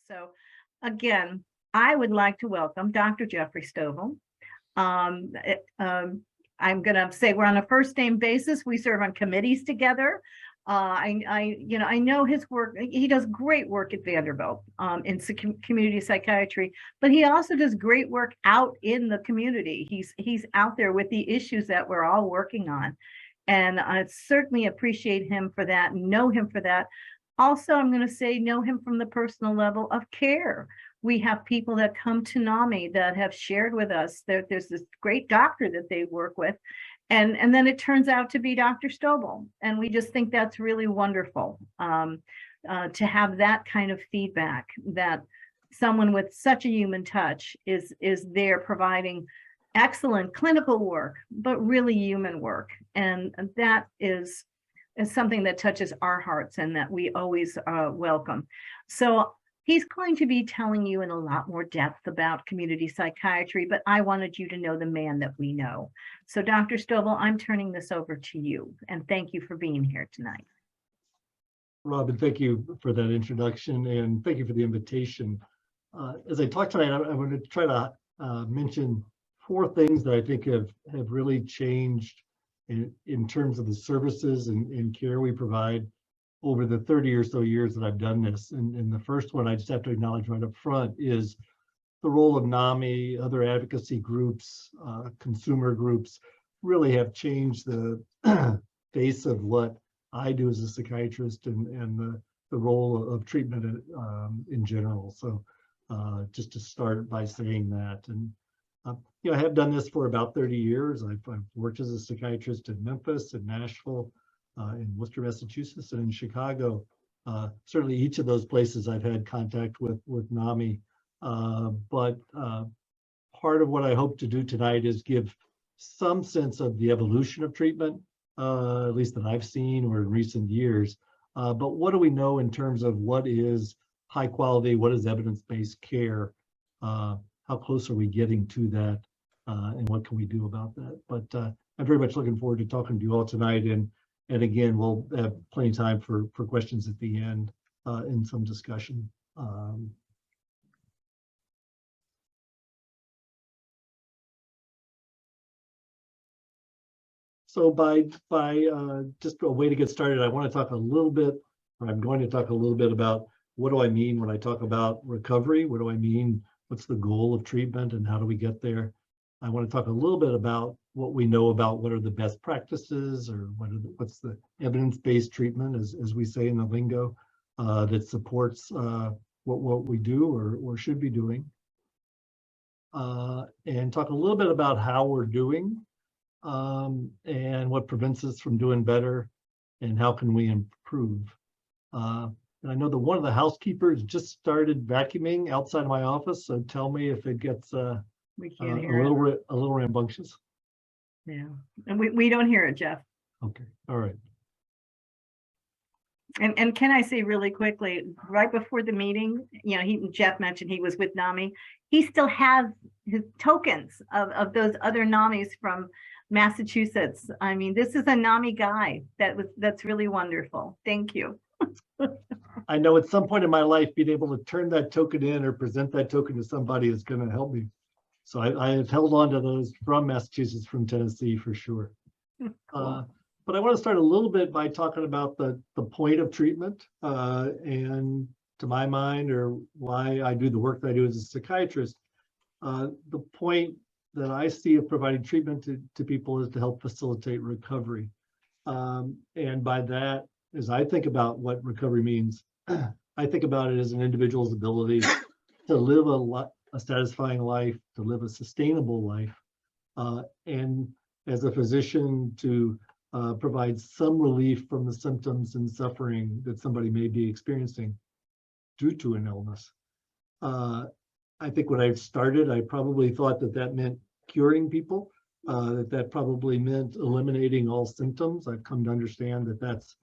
So again, I would like to welcome Dr. Jeffrey Stovall. I'm going to say we're on a first name basis. We serve on committees together. I know his work. He does great work at Vanderbilt in community psychiatry, but he also does great work out in the community. He's out there with the issues that we're all working on. And I certainly appreciate him for that, know him for that. Also, I'm going to say know him from the personal level of care. We have people that come to NAMI that have shared with us that there's this great doctor that they work with. And then it turns out to be Dr. Stovall. And we just think that's really wonderful to have that kind of feedback, that someone with such a human touch is there providing excellent clinical work, but really human work. And that is something that touches our hearts and that we always welcome. So he's going to be telling you in a lot more depth about community psychiatry, but I wanted you to know the man that we know. So Dr. Stovall, I'm turning this over to you, and thank you for being here tonight. Robin, thank you for that introduction, and thank you for the invitation. As I talk tonight, I'm going to try to mention 4 things that I think have really changed in terms of the services and care we provide over the 30 or so years that I've done this. And the first one I just have to acknowledge right up front is the role of NAMI, other advocacy groups, consumer groups really have changed the face of what I do as a psychiatrist and the role of treatment in general. So just to start by saying that. And I have done this for about 30 years. I've worked as a psychiatrist in Memphis, in Nashville, in Worcester, Massachusetts, and in Chicago. Certainly each of those places I've had contact with NAMI. But part of what I hope to do tonight is give some sense of the evolution of treatment, at least that I've seen or in recent years. But what do we know in terms of what is high quality, what is evidence-based care? How close are we getting to that, and what can we do about that? But I'm very much looking forward to talking to you all tonight, and again, we'll have plenty of time for questions at the end in some discussion. So by just a way to get started, I want to talk a little bit, or I'm going to talk a little bit about what do I mean when I talk about recovery? What do I mean? What's the goal of treatment and how do we get there? I want to talk a little bit about what we know about what are the best practices, or what's the evidence-based treatment, as we say in the lingo, that supports what we do or should be doing. And talk a little bit about how we're doing and what prevents us from doing better and how can we improve. And I know that one of the housekeepers just started vacuuming outside of my office, so tell me if it gets a little rambunctious. Yeah, and we don't hear it, Jeff. Okay, all right. And can I say really quickly, right before the meeting, Jeff mentioned he was with NAMI. He still has his tokens of those other NAMIs from Massachusetts. I mean, this is a NAMI guy. That's really wonderful. Thank you. I know at some point in my life, being able to turn that token in or present that token to somebody is going to help me. So I have held on to those from Massachusetts, from Tennessee for sure. Cool. But I want to start a little bit by talking about the point of treatment and to my mind, or why I do the work that I do as a psychiatrist. The point that I see of providing treatment to people is to help facilitate recovery. And by that, as I think about what recovery means, I think about it as an individual's ability to live a satisfying life, to live a sustainable life, and as a physician to provide some relief from the symptoms and suffering that somebody may be experiencing due to an illness. I think when I started, I probably thought that meant curing people, that probably meant eliminating all symptoms. I've come to understand that that's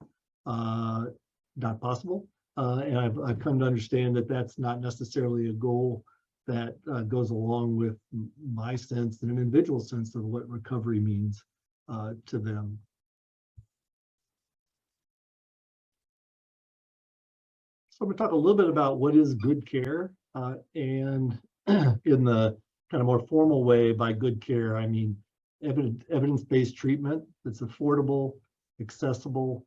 not possible. And I've come to understand that that's not necessarily a goal that goes along with my sense and an individual sense of what recovery means to them. So I'm going to talk a little bit about what is good care, and in the kind of more formal way, by good care, I mean evidence-based treatment that's affordable, accessible,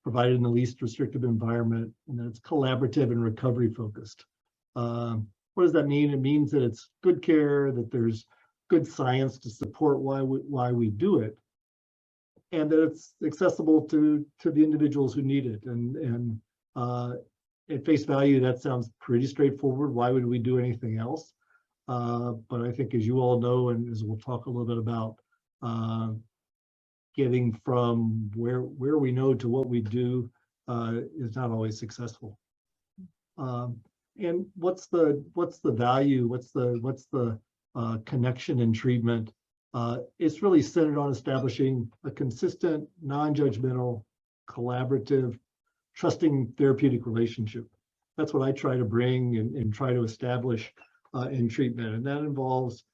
provided in the least restrictive environment, and that it's collaborative and recovery focused. What does that mean? It means that it's good care, that there's good science to support why we do it, and that it's accessible to the individuals who need it. And at face value, that sounds pretty straightforward. Why would we do anything else? But I think, as you all know, and as we'll talk a little bit about, getting from where we know to what we do is not always successful. And what's the value? What's the connection in treatment? It's really centered on establishing a consistent, non-judgmental, collaborative, trusting therapeutic relationship. That's what I try to bring and try to establish in treatment, and that involves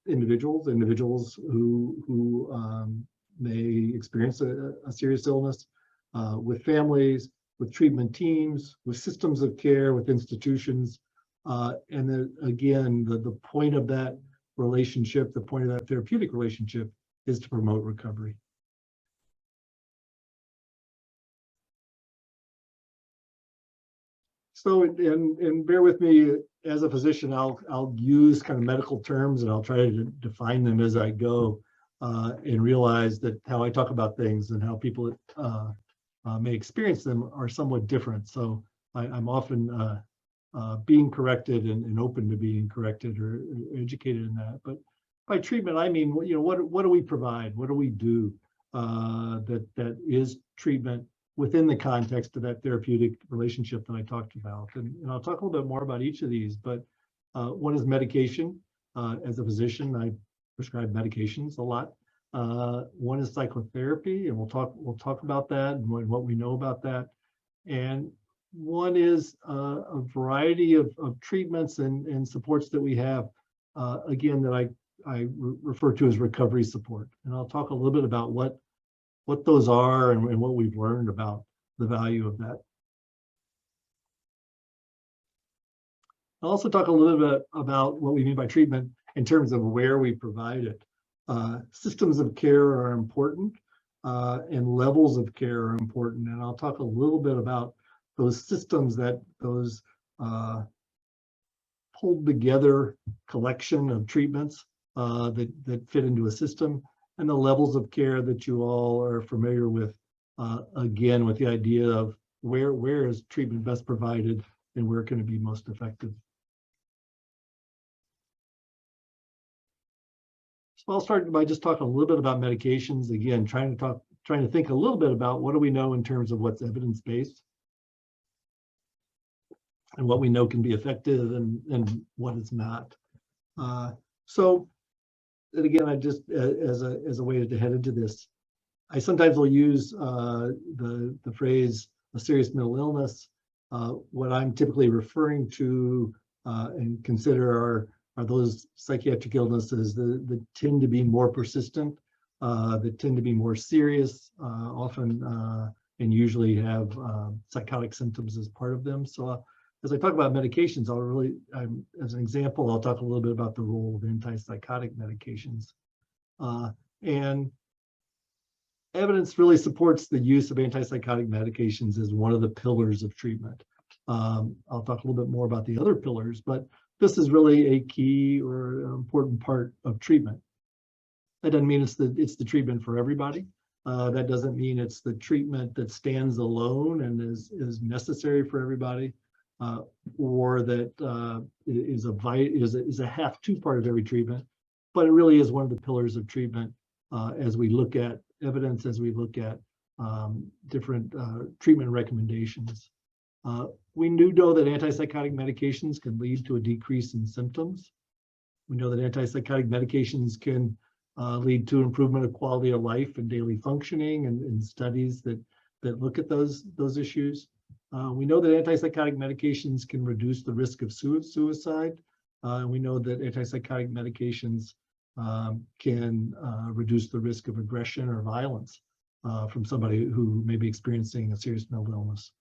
individuals who may experience a serious illness, with families, with treatment teams, with systems of care, with institutions, and then again, the point of that relationship, the point of that therapeutic relationship, is to promote recovery. So, and bear with me, as a physician, I'll use kind of medical terms and I'll try to define them as I go, and realize that how I talk about things and how people may experience them are somewhat different. So I'm often being corrected and open to being corrected or educated in that. But by treatment, I mean, you know, what do we provide? What do we do that is treatment within the context of that therapeutic relationship that I talked about? And I'll talk a little bit more about each of these, but one is medication. As a physician, I prescribe medications a lot. One is psychotherapy, and we'll talk about that and what we know about that. And one is a variety of treatments and supports that we have, again, that I refer to as recovery support. And I'll talk a little bit about what those are and what we've learned about the value of that. I'll also talk a little bit about what we mean by treatment in terms of where we provide it. Systems of care are important, and levels of care are important. And I'll talk a little bit about those systems, those pulled together collection of treatments that fit into a system, and the levels of care that you all are familiar with, again, with the idea of where is treatment best provided and where can it be most effective. So I'll start by just talking a little bit about medications. Again, trying to think a little bit about what do we know in terms of what's evidence-based and what we know can be effective and what is not. So, and again, I just, as a way to head into this, I sometimes will use the phrase a serious mental illness. What I'm typically referring to and consider are those psychiatric illnesses that tend to be more persistent, that tend to be more serious, often and usually have psychotic symptoms as part of them. So as I talk about medications, as an example, I'll talk a little bit about the role of anti-psychotic medications. And evidence really supports the use of anti-psychotic medications as one of the pillars of treatment. I'll talk a little bit more about the other pillars, but this is really a key or important part of treatment. That doesn't mean it's the treatment for everybody. That doesn't mean it's the treatment that stands alone and is necessary for everybody, or that is a have-to part of every treatment. But it really is one of the pillars of treatment as we look at evidence, as we look at different treatment recommendations. We do know that antipsychotic medications can lead to a decrease in symptoms. We know that antipsychotic medications can lead to improvement of quality of life and daily functioning, and studies that look at those issues. We know that antipsychotic medications can reduce the risk of suicide. We know that antipsychotic medications can reduce the risk of aggression or violence from somebody who may be experiencing a serious mental illness.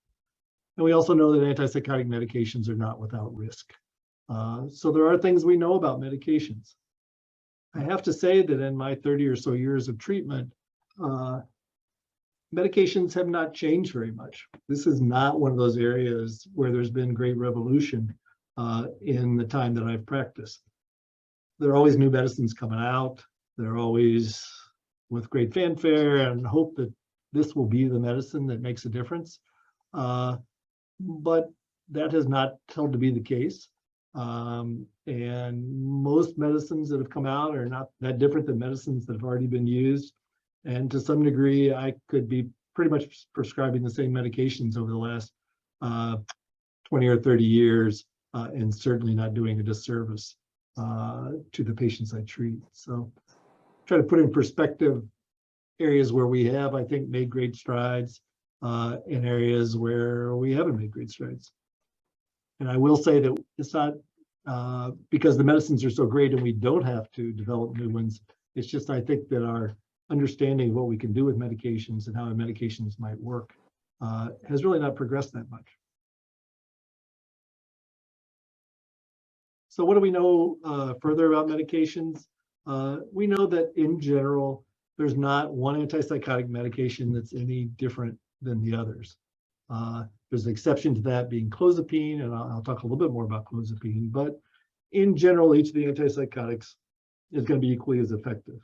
And we also know that antipsychotic medications are not without risk. So there are things we know about medications. I have to say that in my 30 or so years of treatment, medications have not changed very much. This is not one of those areas where there's been great revolution in the time that I've practiced. There are always new medicines coming out. They're always with great fanfare and hope that this will be the medicine that makes a difference. But that has not held to be the case. And most medicines that have come out are not that different than medicines that have already been used. And to some degree, I could be pretty much prescribing the same medications over the last 20 or 30 years, and certainly not doing a disservice to the patients I treat. So try to put in perspective areas where we have, I think, made great strides, in areas where we haven't made great strides. And I will say that it's not because the medicines are so great and we don't have to develop new ones. It's just, I think that our understanding of what we can do with medications and how medications might work has really not progressed that much. So what do we know further about medications? We know that in general, there's not one antipsychotic medication that's any different than the others. There's an exception to that being clozapine, and I'll talk a little bit more about clozapine, but in general, each of the antipsychotics is going to be equally as effective.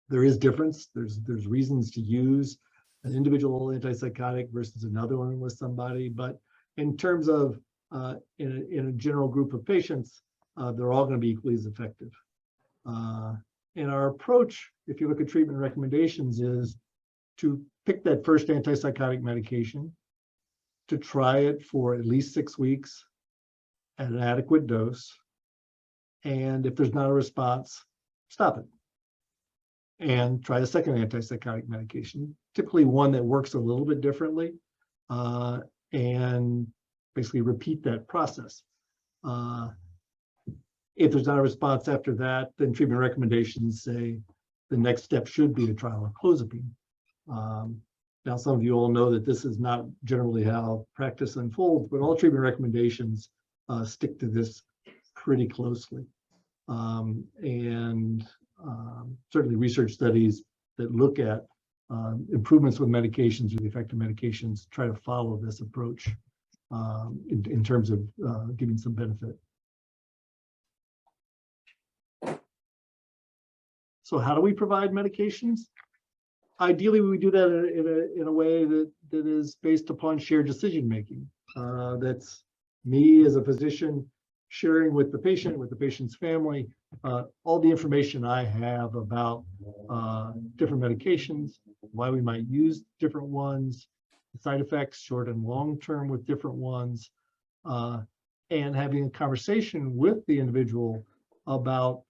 There is difference. There's reasons to use an individual antipsychotic versus another one with somebody, but in terms of in a general group of patients, they're all going to be equally as effective. And our approach, if you look at treatment recommendations, is to pick that first antipsychotic medication, to try it for at least 6 weeks at an adequate dose. And if there's not a response, stop it. And try a second antipsychotic medication, typically one that works a little bit differently, and basically repeat that process. If there's not a response after that, then treatment recommendations say the next step should be a trial of clozapine. Now, some of you all know that this is not generally how practice unfolds, but all treatment recommendations stick to this pretty closely. Certainly research studies that look at improvements with medications or the effect of medications try to follow this approach in terms of giving some benefit. So how do we provide medications? Ideally, we do that in a way that is based upon shared decision making. That's me as a physician sharing with the patient's family, all the information I have about different medications, why we might use different ones, side effects, short and long term with different ones, and having a conversation with the individual about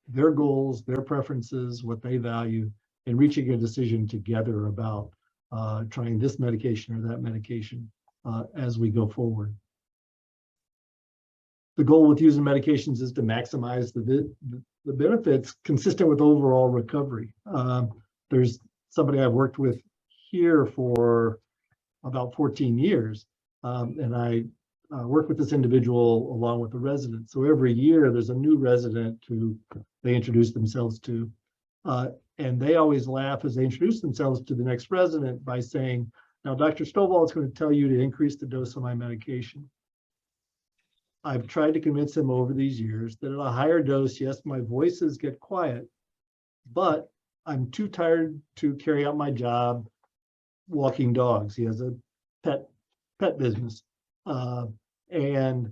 their goals, their preferences, what they value, and reaching a decision together about trying this medication or that medication as we go forward. The goal with using medications is to maximize the benefits consistent with overall recovery. There's somebody I've worked with here for about 14 years, and I work with this individual along with the resident. So every year there's a new resident who they introduce themselves to. And they always laugh as they introduce themselves to the next resident by saying, now, Dr. Stovall is going to tell you to increase the dose of my medication. I've tried to convince him over these years that at a higher dose, yes, my voices get quiet, but I'm too tired to carry out my job walking dogs. He has a pet business. And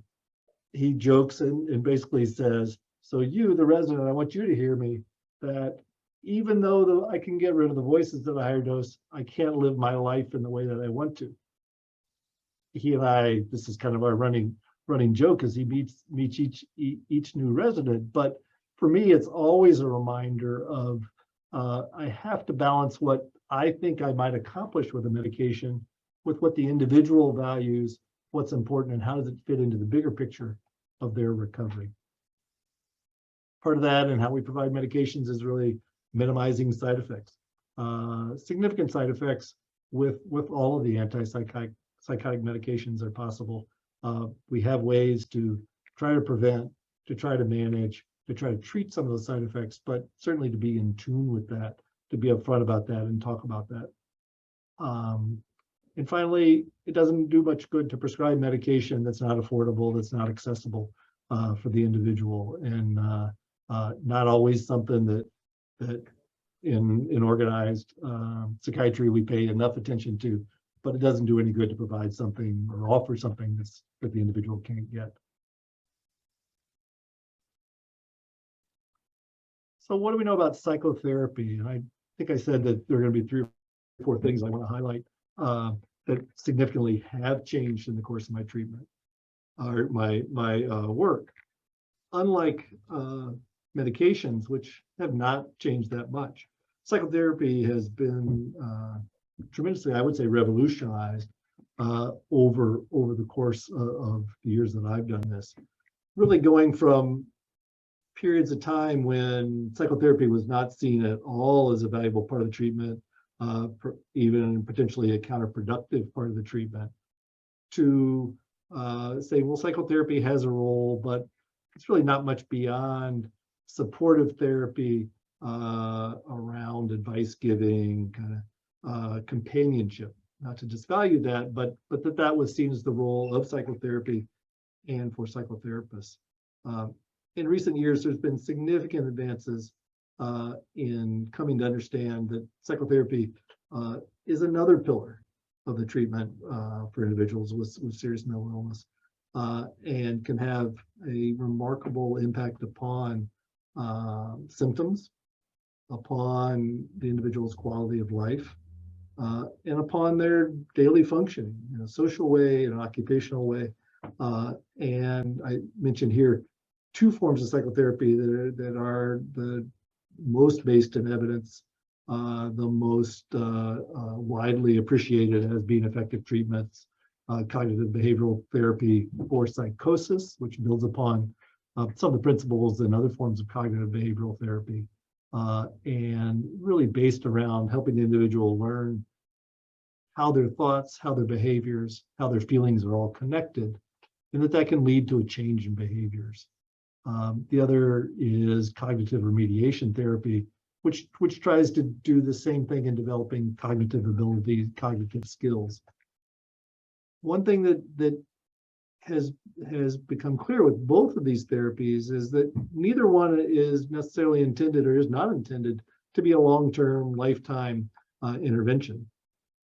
he jokes and basically says, so you, the resident, I want you to hear me that even though I can get rid of the voices at a higher dose, I can't live my life in the way that I want to. He and I, this is kind of our running joke as he meets each new resident. But for me, it's always a reminder of I have to balance what I think I might accomplish with a medication with what the individual values, what's important, and how does it fit into the bigger picture of their recovery. Part of that and how we provide medications is really minimizing side effects. Significant side effects with all of the antipsychotic psychotic medications are possible. We have ways to try to prevent, to try to manage, to try to treat some of those side effects, but certainly to be in tune with that, to be upfront about that and talk about that. And finally, it doesn't do much good to prescribe medication that's not affordable, that's not accessible for the individual, and not always something that in organized psychiatry we pay enough attention to, but it doesn't do any good to provide something or offer something that the individual can't get. So what do we know about psychotherapy? And I think I said that there are going to be 3 or 4 things I want to highlight that significantly have changed in the course of my treatment or my work. Unlike medications, which have not changed that much, psychotherapy has been tremendously, I would say, revolutionized over the course of the years that I've done this. Really going from periods of time when psychotherapy was not seen at all as a valuable part of the treatment, even potentially a counterproductive part of the treatment, to say, well, psychotherapy has a role, but it's really not much beyond supportive therapy around advice giving, kind of companionship. Not to disvalue that, but that was seen as the role of psychotherapy and for psychotherapists. In recent years, there's been significant advances in coming to understand that psychotherapy is another pillar of the treatment for individuals with serious mental illness, and can have a remarkable impact upon symptoms, upon the individual's quality of life, and upon their daily functioning in a social way, in an occupational way. And I mentioned here 2 forms of psychotherapy that are the most based in evidence, the most widely appreciated as being effective treatments: cognitive behavioral therapy for psychosis, which builds upon some of the principles and other forms of cognitive behavioral therapy, and really based around helping the individual learn how their thoughts, how their behaviors, how their feelings are all connected, and that can lead to a change in behaviors. The other is cognitive remediation therapy, which tries to do the same thing in developing cognitive abilities, cognitive skills. One thing that has become clear with both of these therapies is that neither one is necessarily intended or is not intended to be a long-term, lifetime intervention.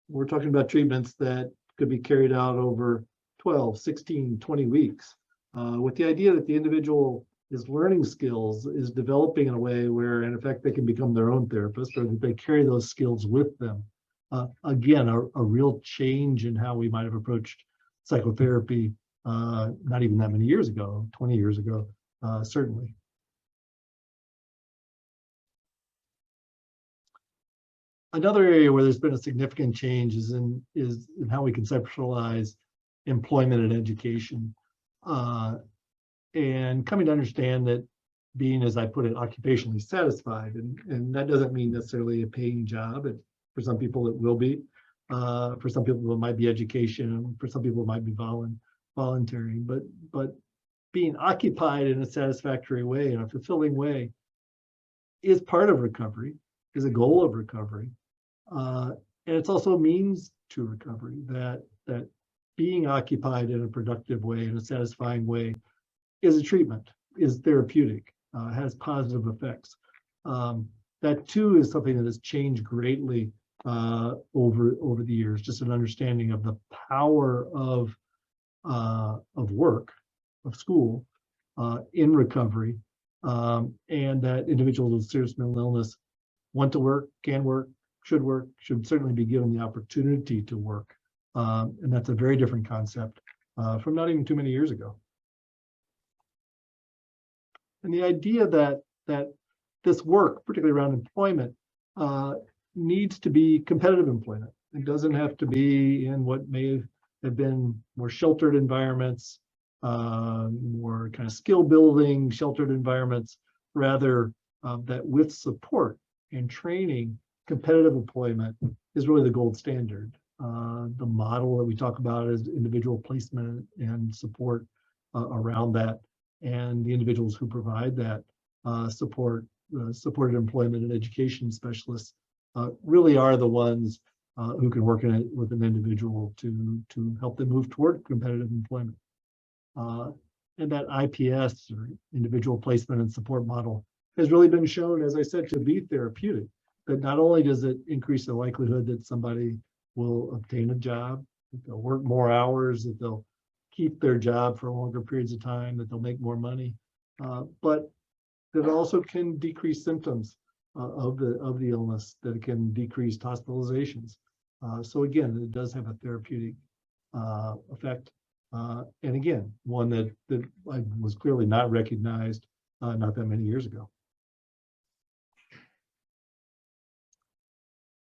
We're talking about treatments that could be carried out over 12, 16, 20 weeks, with the idea that the individual is learning skills, is developing in a way where, in effect, they can become their own therapist, or that they carry those skills with them. Again, a real change in how we might have approached psychotherapy not even that many years ago, 20 years ago, certainly. Another area where there's been a significant change is in how we conceptualize employment and education, and coming to understand that being, as I put it, occupationally satisfied, and that doesn't mean necessarily a paying job. For some people it will be, for some people it might be education, for some people it might be voluntary, but being occupied in a satisfactory way, in a fulfilling way, is part of recovery, is a goal of recovery. And it's also a means to recovery, that being occupied in a productive way, in a satisfying way, is a treatment, is therapeutic, has positive effects. That too is something that has changed greatly over the years, just an understanding of the power of work, of school, in recovery, and that individuals with serious mental illness want to work, can work, should certainly be given the opportunity to work. And that's a very different concept from not even too many years ago. And the idea that this work, particularly around employment, needs to be competitive employment. It doesn't have to be in what may have been more sheltered environments, more kind of skill building, sheltered environments, rather that with support and training, competitive employment is really the gold standard. The model that we talk about is individual placement and support around that, and the individuals who provide that support, supported employment and education specialists really are the ones who can work in it with an individual to help them move toward competitive employment. And that IPS, or individual placement and support model, has really been shown, as I said, to be therapeutic. That not only does it increase the likelihood that somebody will obtain a job, that they'll work more hours, that they'll keep their job for longer periods of time, that they'll make more money, but that it also can decrease symptoms of the illness, that it can decrease hospitalizations. So again, it does have a therapeutic effect. And again, one that was clearly not recognized not that many years ago.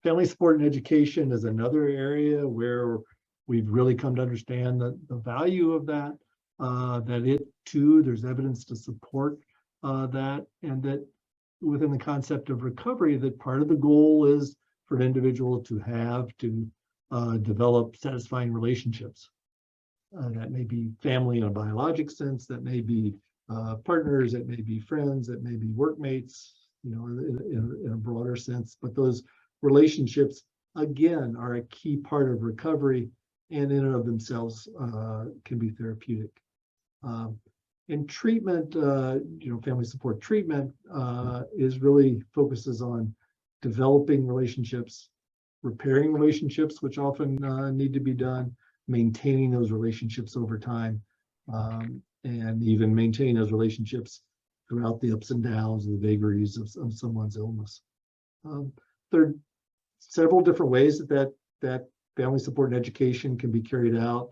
Family support and education is another area where we've really come to understand the value of that, that it too, there's evidence to support that, and that within the concept of recovery, that part of the goal is for an individual to develop satisfying relationships. That may be family in a biologic sense, that may be partners, it may be friends, it may be workmates, you know, in a broader sense. But those relationships, again, are a key part of recovery, and in and of themselves can be therapeutic. And treatment, you know, family support treatment is really focuses on developing relationships, repairing relationships, which often need to be done, maintaining those relationships over time, and even maintaining those relationships throughout the ups and downs and the vagaries of someone's illness. There are several different ways that family support and education can be carried out.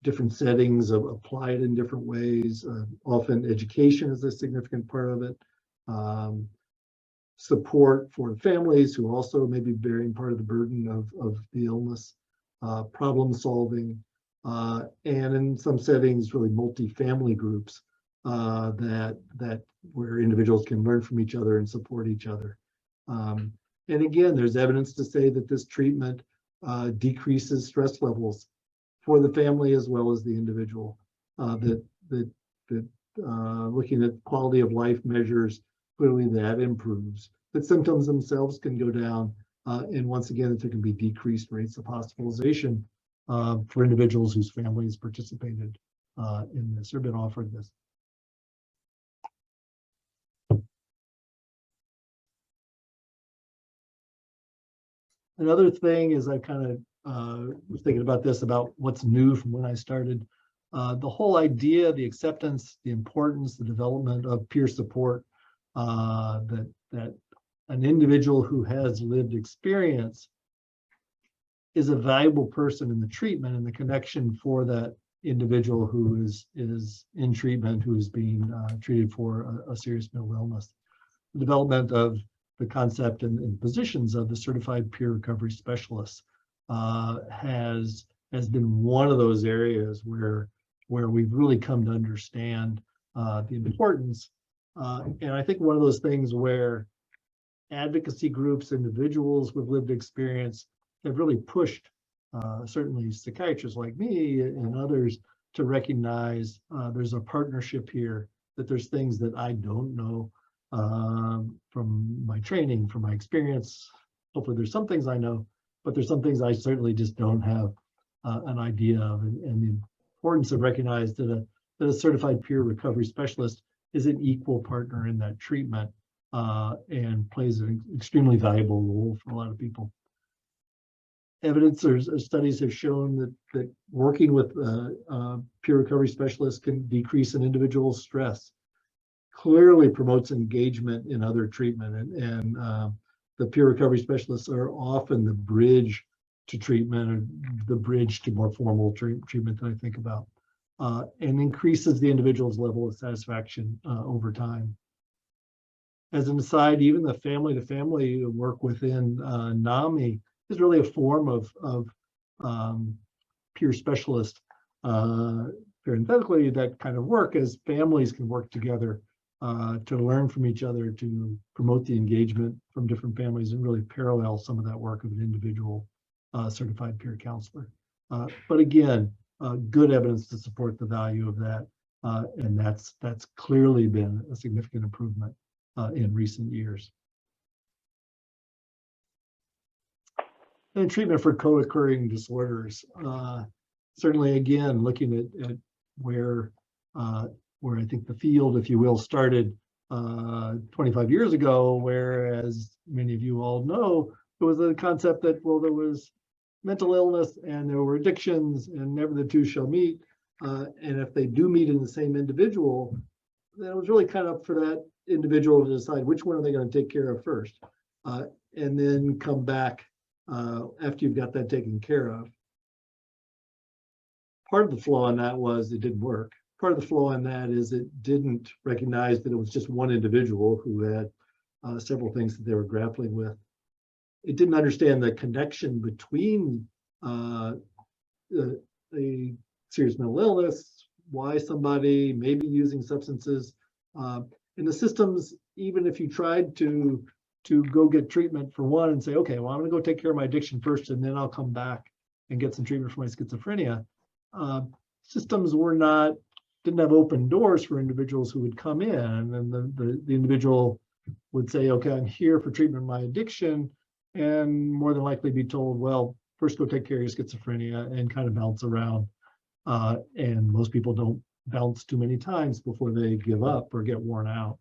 Different settings applied in different ways. Often education is a significant part of it. Support for families who also may be bearing part of the burden of the illness. Problem solving, and in some settings, really multi-family groups that where individuals can learn from each other and support each other. And again, there's evidence to say that this treatment decreases stress levels for the family as well as the individual. That looking at quality of life measures, clearly that improves. But symptoms themselves can go down. And once again, there can be decreased rates of hospitalization for individuals whose families participated in this or been offered this. Another thing is I kind of was thinking about this, about what's new from when I started. The whole idea, the acceptance, the importance, the development of peer support, that an individual who has lived experience is a valuable person in the treatment and the connection for that individual who is in treatment, who is being treated for a serious mental illness. The development of the concept and positions of the certified peer recovery specialists has been one of those areas where we've really come to understand the importance. And I think one of those things where advocacy groups, individuals with lived experience have really pushed, certainly psychiatrists like me and others, to recognize there's a partnership here, that there's things that I don't know from my training, from my experience. Hopefully there's some things I know, but there's some things I certainly just don't have an idea of, and the importance of recognizing that a certified peer recovery specialist is an equal partner in that treatment and plays an extremely valuable role for a lot of people. Evidence or studies have shown that working with peer recovery specialists can decrease an individual's stress, clearly promotes engagement in other treatment, and the peer recovery specialists are often the bridge to treatment, or the bridge to more formal treatment that I think about, and increases the individual's level of satisfaction over time. As an aside, even the family-to-family work within NAMI is really a form of peer specialist. Parenthetically, that kind of work, as families can work together to learn from each other, to promote the engagement from different families, and really parallel some of that work of an individual certified peer counselor. But again, good evidence to support the value of that. And that's clearly been a significant improvement in recent years. And treatment for co-occurring disorders. Certainly, again, looking at where I think the field, if you will, started 25 years ago, where, as many of you all know, it was a concept that, well, there was mental illness and there were addictions, and never the two shall meet. And if they do meet in the same individual, then it was really kind of up for that individual to decide which one are they going to take care of first, and then come back after you've got that taken care of. Part of the flaw in that was it didn't work. Part of the flaw in that is it didn't recognize that it was just one individual who had several things that they were grappling with. It didn't understand the connection between a serious mental illness, why somebody may be using substances. In the systems, even if you tried to go get treatment for one and say, okay, well, I'm gonna go take care of my addiction first, and then I'll come back and get some treatment for my schizophrenia. Systems didn't have open doors for individuals who would come in, and the individual would say, okay, I'm here for treatment of my addiction, and more than likely be told, well, first go take care of your schizophrenia, and kind of bounce around. And most people don't bounce too many times before they give up or get worn out.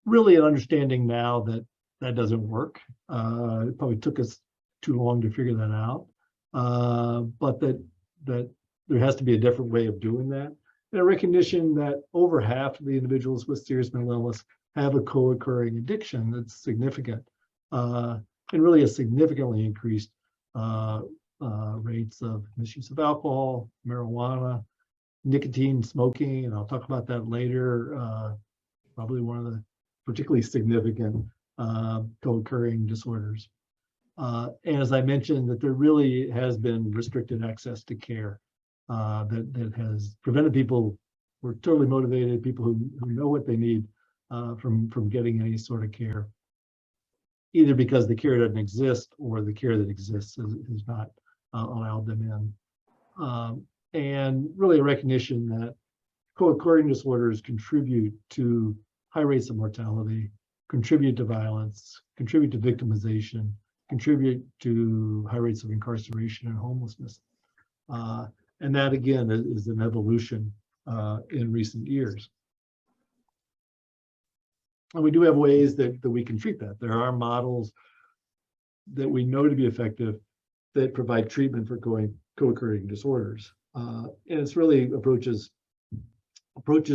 Really an understanding now that that doesn't work. It probably took us too long to figure that out, but that there has to be a different way of doing that. And a recognition that over half of the individuals with serious mental illness have a co-occurring addiction that's significant, and really has significantly increased rates of misuse of alcohol, marijuana, nicotine, smoking, and I'll talk about that later. Probably one of the particularly significant co-occurring disorders. And as I mentioned, that there really has been restricted access to care that has prevented people who are totally motivated, people who know what they need, from getting any sort of care, either because the care doesn't exist or the care that exists has not allowed them in. And really a recognition that co-occurring disorders contribute to high rates of mortality, contribute to violence, contribute to victimization, contribute to high rates of incarceration and homelessness. And that, again, is an evolution in recent years. And we do have ways that we can treat that. There are models that we know to be effective that provide treatment for co-occurring disorders. And it's really approaches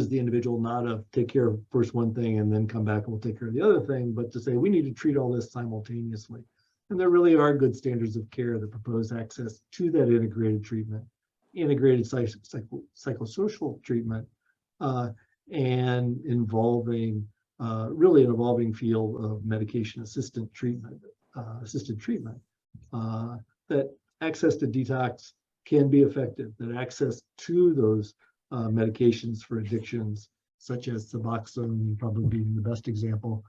the individual not to take care of first one thing and then come back and we'll take care of the other thing, but to say we need to treat all this simultaneously. And there really are good standards of care that propose access to that integrated treatment, integrated psychosocial treatment, and involving really an evolving field of medication assisted treatment, that access to detox can be effective, that access to those medications for addictions, such as Suboxone, probably being the best example,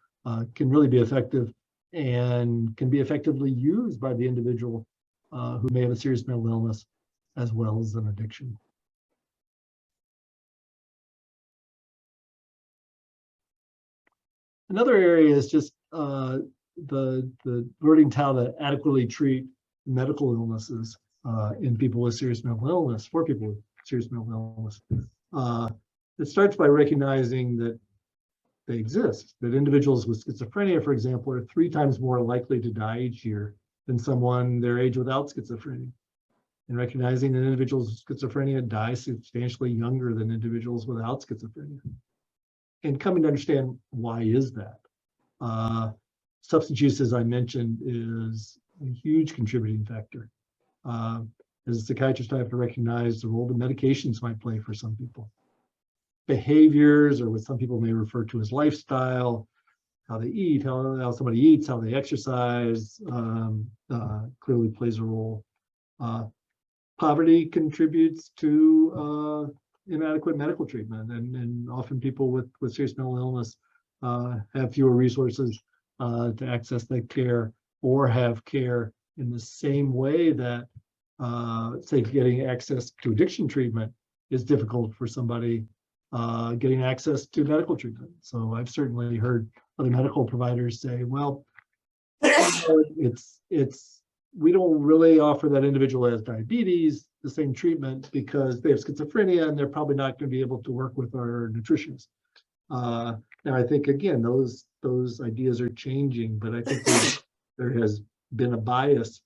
can really be effective and can be effectively used by the individual who may have a serious mental illness as well as an addiction. Another area is just the learning how to adequately treat medical illnesses in people with serious mental illness, for people with serious mental illness. It starts by recognizing that they exist, that individuals with schizophrenia, for example, are 3 times more likely to die each year than someone their age without schizophrenia. And recognizing that individuals with schizophrenia die substantially younger than individuals without schizophrenia. And coming to understand why is that? Substance use, as I mentioned, is a huge contributing factor. As a psychiatrist, I have to recognize the role that medications might play for some people. Behaviors, or what some people may refer to as lifestyle, how they eat, how somebody eats, how they exercise, clearly plays a role. Poverty contributes to inadequate medical treatment, and often people with serious mental illness have fewer resources to access that care, or have care in the same way that, say, getting access to addiction treatment is difficult for somebody getting access to medical treatment. So I've certainly heard other medical providers say, well, we don't really offer that individual who has diabetes the same treatment because they have schizophrenia and they're probably not going to be able to work with our nutritionist. Now, I think, again, those ideas are changing, but I think there has been a bias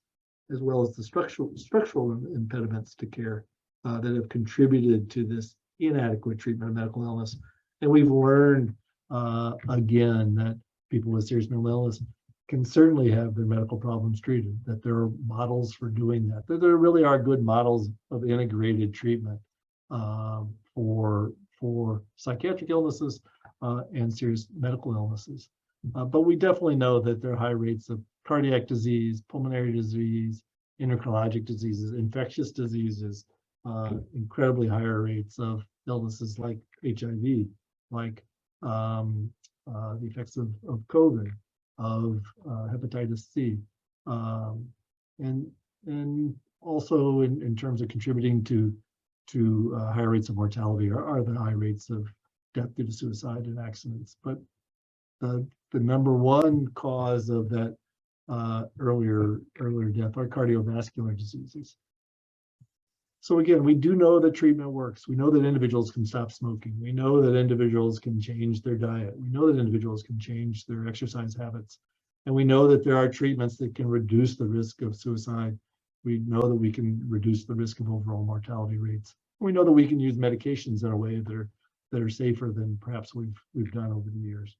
as well as the structural impediments to care that have contributed to this inadequate treatment of medical illness. And we've learned, again, that people with serious mental illness can certainly have their medical problems treated, that there are models for doing that, that there really are good models of integrated treatment for psychiatric illnesses and serious medical illnesses. But we definitely know that there are high rates of cardiac disease, pulmonary disease, intercalagic diseases, infectious diseases, incredibly higher rates of illnesses like HIV, like the effects of COVID, of hepatitis C, and also in terms of contributing to higher rates of mortality are the high rates of death due to suicide and accidents. But the number one cause of that earlier death are cardiovascular diseases. So again, we do know that treatment works. We know that individuals can stop smoking. We know that individuals can change their diet. We know that individuals can change their exercise habits. And we know that there are treatments that can reduce the risk of suicide. We know that we can reduce the risk of overall mortality rates. We know that we can use medications in a way that are safer than perhaps we've done over the years.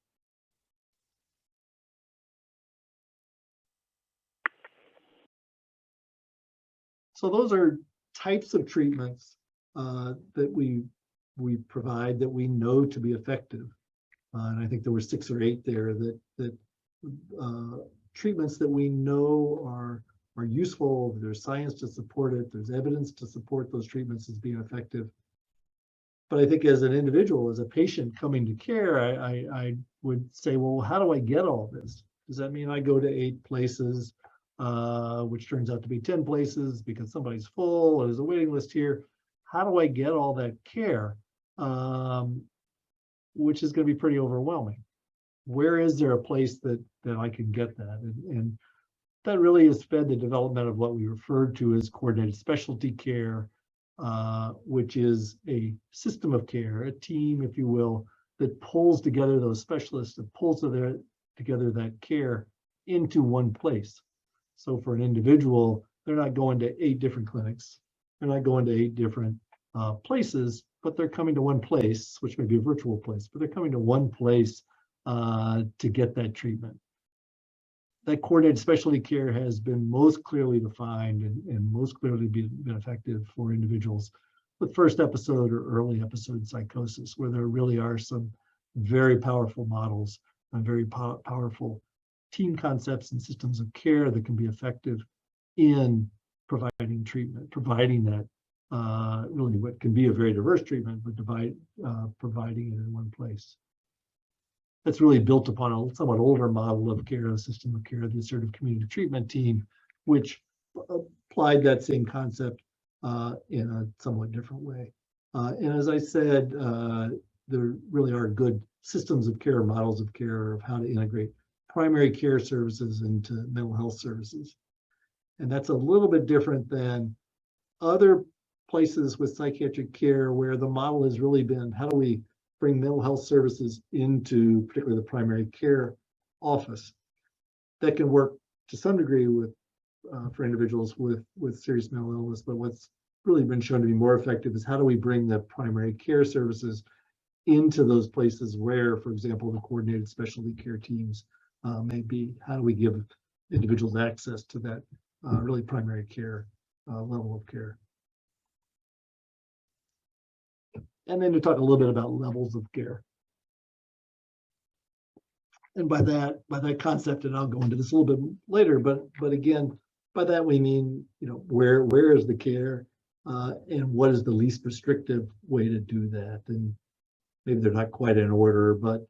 So those are types of treatments that we provide that we know to be effective. And I think there were 6 or 8 there that treatments that we know are useful. There's science to support it. There's evidence to support those treatments as being effective. But I think as an individual, as a patient coming to care, I would say, well, how do I get all this? Does that mean I go to 8 places, which turns out to be 10 places because somebody's full or there's a waiting list here? How do I get all that care, which is going to be pretty overwhelming? Where is there a place that I can get that? And that really has fed the development of what we referred to as coordinated specialty care, which is a system of care, a team, if you will, that pulls together those specialists, that pulls together that care into one place. So for an individual, they're not going to 8 different clinics. They're not going to 8 different places, but they're coming to one place, which may be a virtual place, but they're coming to one place to get that treatment. That coordinated specialty care has been most clearly defined and most clearly been effective for individuals with first episode or early episode psychosis, where there really are some very powerful models and very powerful team concepts and systems of care that can be effective in providing treatment, providing that really what can be a very diverse treatment, but providing it in one place. That's really built upon a somewhat older model of care, a system of care, the assertive community treatment team, which applied that same concept in a somewhat different way. And as I said, there really are good systems of care, models of care of how to integrate primary care services into mental health services. And that's a little bit different than other places with psychiatric care where the model has really been, how do we bring mental health services into particularly the primary care office? That can work to some degree with for individuals with serious mental illness, but what's really been shown to be more effective is how do we bring the primary care services into those places where, for example, the coordinated specialty care teams may be. How do we give individuals access to that really primary care level of care? And then to talk a little bit about levels of care. And by that concept, and I'll go into this a little bit later, but again, by that we mean, where is the care and what is the least restrictive way to do that? And maybe they're not quite in order, but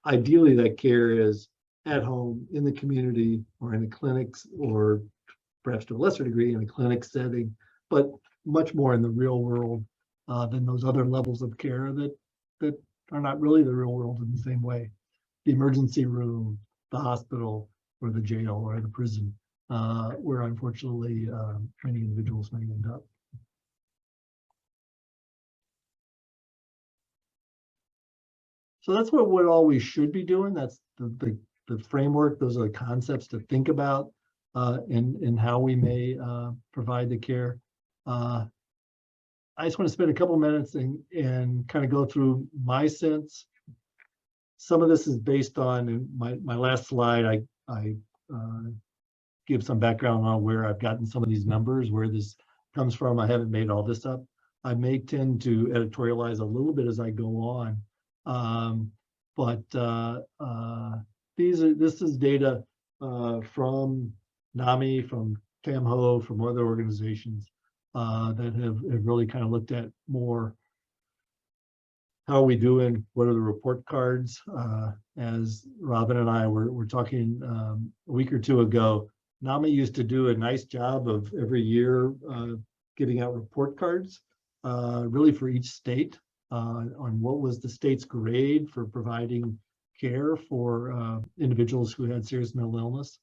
ideally that care is at home, in the community, or in the clinics, or perhaps to a lesser degree in a clinic setting, but much more in the real world than those other levels of care that are not really the real world in the same way. The emergency room, the hospital, or the jail, or the prison, where unfortunately many individuals may end up. So that's what all we should be doing. That's the framework. Those are the concepts to think about in how we may provide the care. I just want to spend a couple minutes and kind of go through my sense. Some of this is based on, in my last slide, I give some background on where I've gotten some of these numbers, where this comes from. I haven't made all this up. I may tend to editorialize a little bit as I go on. This is data from NAMI, from TAMHO, from other organizations that have really kind of looked at more how are we doing, what are the report cards. As Robin and I were talking a week or two ago, NAMI used to do a nice job of every year giving out report cards really for each state on what was the state's grade for providing care for individuals who had serious mental illness.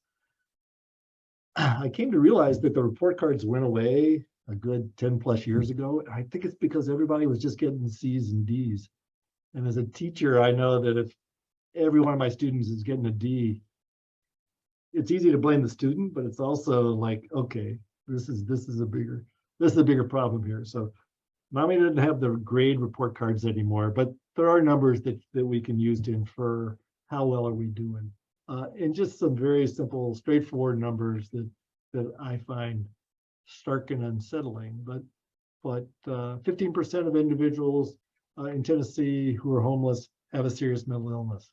I came to realize that the report cards went away a good 10 plus years ago. I think it's because everybody was just getting C's and D's. And as a teacher, I know that if every one of my students is getting a D, it's easy to blame the student, but it's also like, okay, this is a bigger problem here. So NAMI doesn't have the grade report cards anymore, but there are numbers that we can use to infer how well are we doing. And just some very simple, straightforward numbers that I find stark and unsettling. But 15% of individuals in Tennessee who are homeless have a serious mental illness.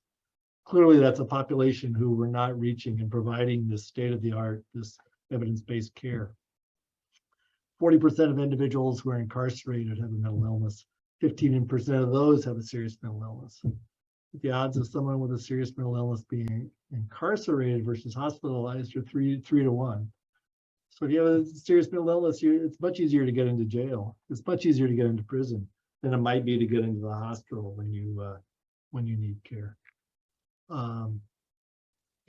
Clearly, that's a population who we're not reaching and providing this state-of-the-art, this evidence-based care. 40% of individuals who are incarcerated have a mental illness. 15% of those have a serious mental illness. The odds of someone with a serious mental illness being incarcerated versus hospitalized are 3 to 1. So if you have a serious mental illness, it's much easier to get into jail. It's much easier to get into prison than it might be to get into the hospital when you need care.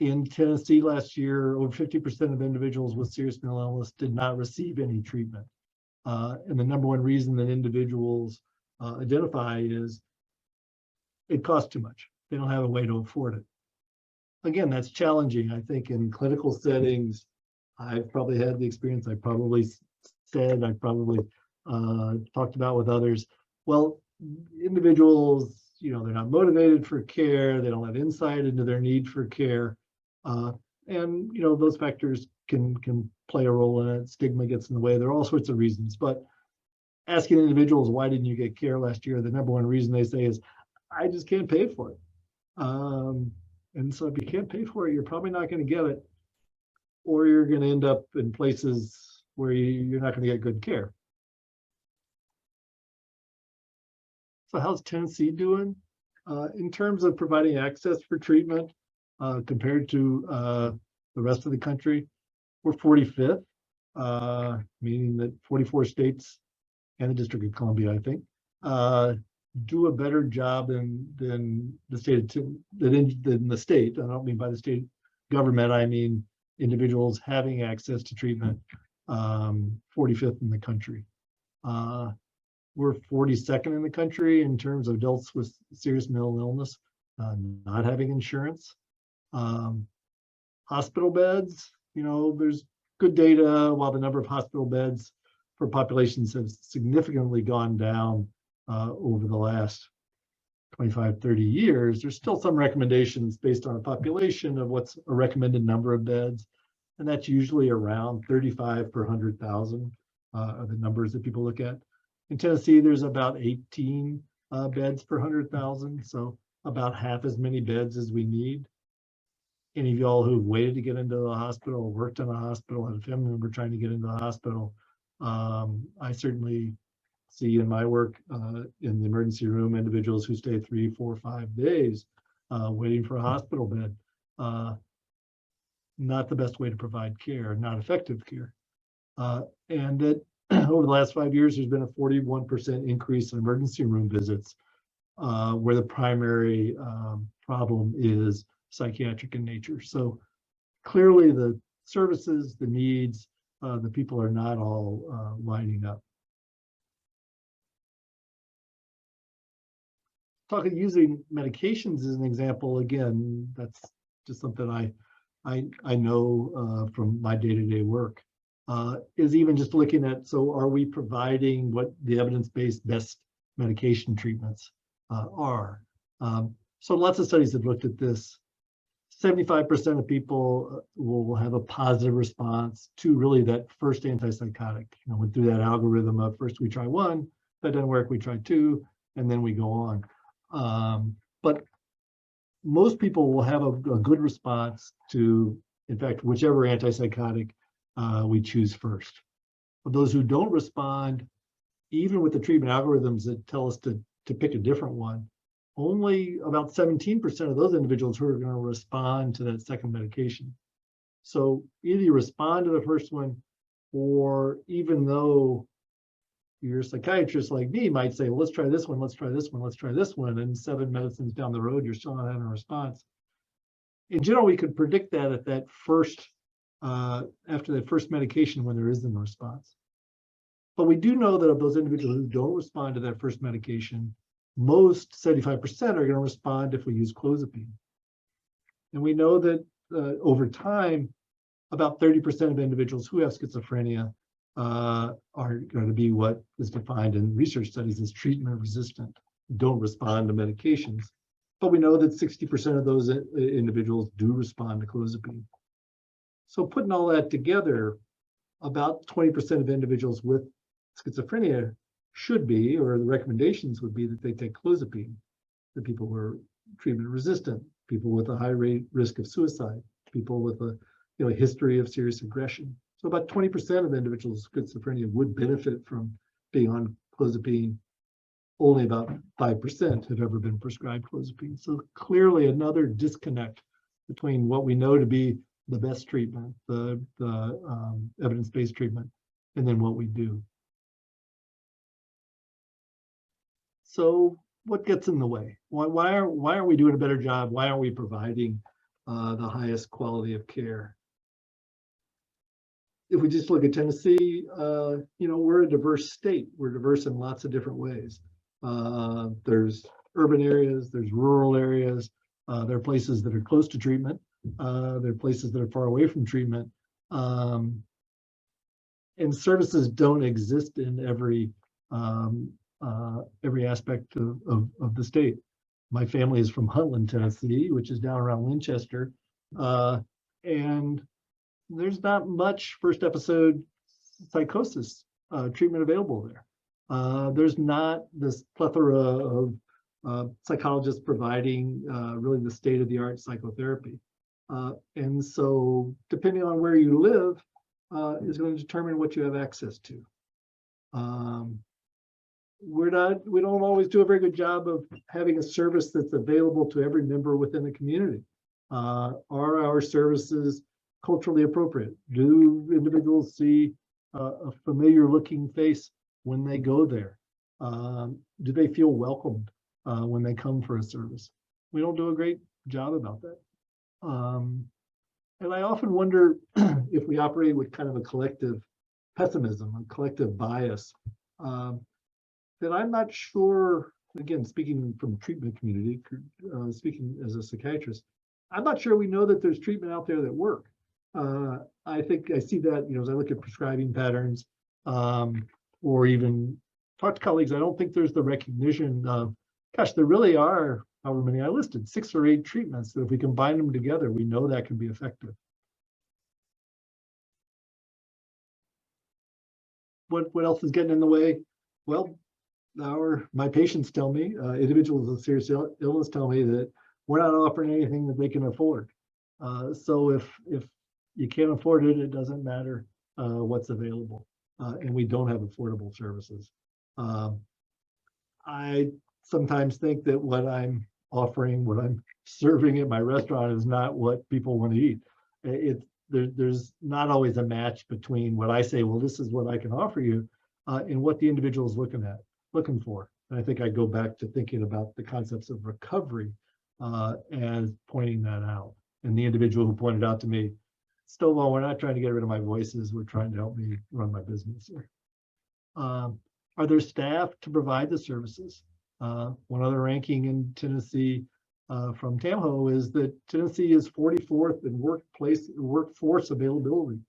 In Tennessee last year, over 50% of individuals with serious mental illness did not receive any treatment. And the number one reason that individuals identify is it costs too much. They don't have a way to afford it. Again, that's challenging. I think in clinical settings, I've probably had the experience, I probably said, I probably talked about with others. Well, individuals, they're not motivated for care. They don't have insight into their need for care. And those factors can play a role in it. Stigma gets in the way. There are all sorts of reasons. But asking individuals, why didn't you get care last year? The number one reason they say is, I just can't pay for it. And so if you can't pay for it, you're probably not going to get it, or you're going to end up in places where you're not going to get good care. So how's Tennessee doing? In terms of providing access for treatment compared to the rest of the country, we're 45th, meaning that 44 states and the District of Columbia, I think, do a better job than the state than the state. I don't mean by the state government, I mean individuals having access to treatment. 45th in the country. We're 42nd in the country in terms of adults with serious mental illness not having insurance. Hospital beds, there's good data. While the number of hospital beds for populations have significantly gone down over the last 25, 30 years, there's still some recommendations based on a population of what's a recommended number of beds. And that's usually around 35 per 100,000 are the numbers that people look at. In Tennessee, there's about 18 beds per 100,000, so about half as many beds as we need. Any of y'all who've waited to get into the hospital, worked in a hospital, had a family member trying to get into the hospital, I certainly see in my work in the emergency room individuals who stay 3, 4, 5 days waiting for a hospital bed. not the best way to provide care, not effective care. And that over the last 5 years, there's been a 41% increase in emergency room visits, where the primary problem is psychiatric in nature. So clearly the services, the needs, the people are not all lining up. Talking using medications as an example, again, that's just something I know from my day-to-day work, is even just looking at, so are we providing what the evidence-based best medication treatments are? So lots of studies have looked at this. 75% of people will have a positive response to really that first antipsychotic. You know, went through that algorithm of first we try one, that doesn't work, we try two, and then we go on. But most people will have a good response to, in fact, whichever antipsychotic we choose first. For those who don't respond, even with the treatment algorithms that tell us to pick a different one, only about 17% of those individuals who are going to respond to that second medication. So either you respond to the first one, or even though your psychiatrist like me might say, well, let's try this one, let's try this one, let's try this one, and 7 medicines down the road, you're still not having a response. In general, we could predict that at that first, after that first medication when there isn't a response. But we do know that of those individuals who don't respond to that first medication, most 75% are going to respond if we use clozapine. And we know that over time, about 30% of individuals who have schizophrenia are going to be what is defined in research studies as treatment resistant, don't respond to medications. But we know that 60% of those individuals do respond to clozapine. So putting all that together, about 20% of individuals with schizophrenia should be, or the recommendations would be that they take clozapine. The people who are treatment resistant, people with a high risk of suicide, people with a history of serious aggression. So about 20% of individuals with schizophrenia would benefit from being on clozapine. Only about 5% have ever been prescribed clozapine. So clearly another disconnect between what we know to be the best treatment, the evidence-based treatment, and then what we do. So what gets in the way? Why aren't we doing a better job? Why aren't we providing the highest quality of care? If we just look at Tennessee, we're a diverse state. We're diverse in lots of different ways. There's urban areas, there's rural areas, there are places that are close to treatment, there are places that are far away from treatment, and services don't exist in every aspect of the state. My family is from Huntland, Tennessee, which is down around Winchester, and there's not much first episode psychosis treatment available there. There's not this plethora of psychologists providing really the state-of-the-art psychotherapy. And so depending on where you live is going to determine what you have access to. We don't always do a very good job of having a service that's available to every member within the community. Are our services culturally appropriate? Do individuals see a familiar looking face when they go there? Do they feel welcomed when they come for a service? We don't do a great job about that. And I often wonder if we operate with kind of a collective pessimism, a collective bias, that I'm not sure, again, speaking from the treatment community, speaking as a psychiatrist, I'm not sure we know that there's treatment out there that work. I think I see that, as I look at prescribing patterns, or even talk to colleagues, I don't think there's the recognition of, gosh, there really are, however many I listed, 6 or 8 treatments that if we combine them together, we know that can be effective. What else is getting in the way? Well, my patients tell me, individuals with serious illness tell me that we're not offering anything that they can afford. So if you can't afford it, it doesn't matter what's available. And we don't have affordable services. I sometimes think that what I'm offering, what I'm serving at my restaurant is not what people want to eat. There's not always a match between what I say, well, this is what I can offer you, and what the individual is looking for. And I think I go back to thinking about the concepts of recovery as pointing that out. And the individual who pointed out to me, Stovall, we're not trying to get rid of my voices, we're trying to help me run my business here. Are there staff to provide the services? One other ranking in Tennessee from TAMHO is that Tennessee is 44th in workforce availability.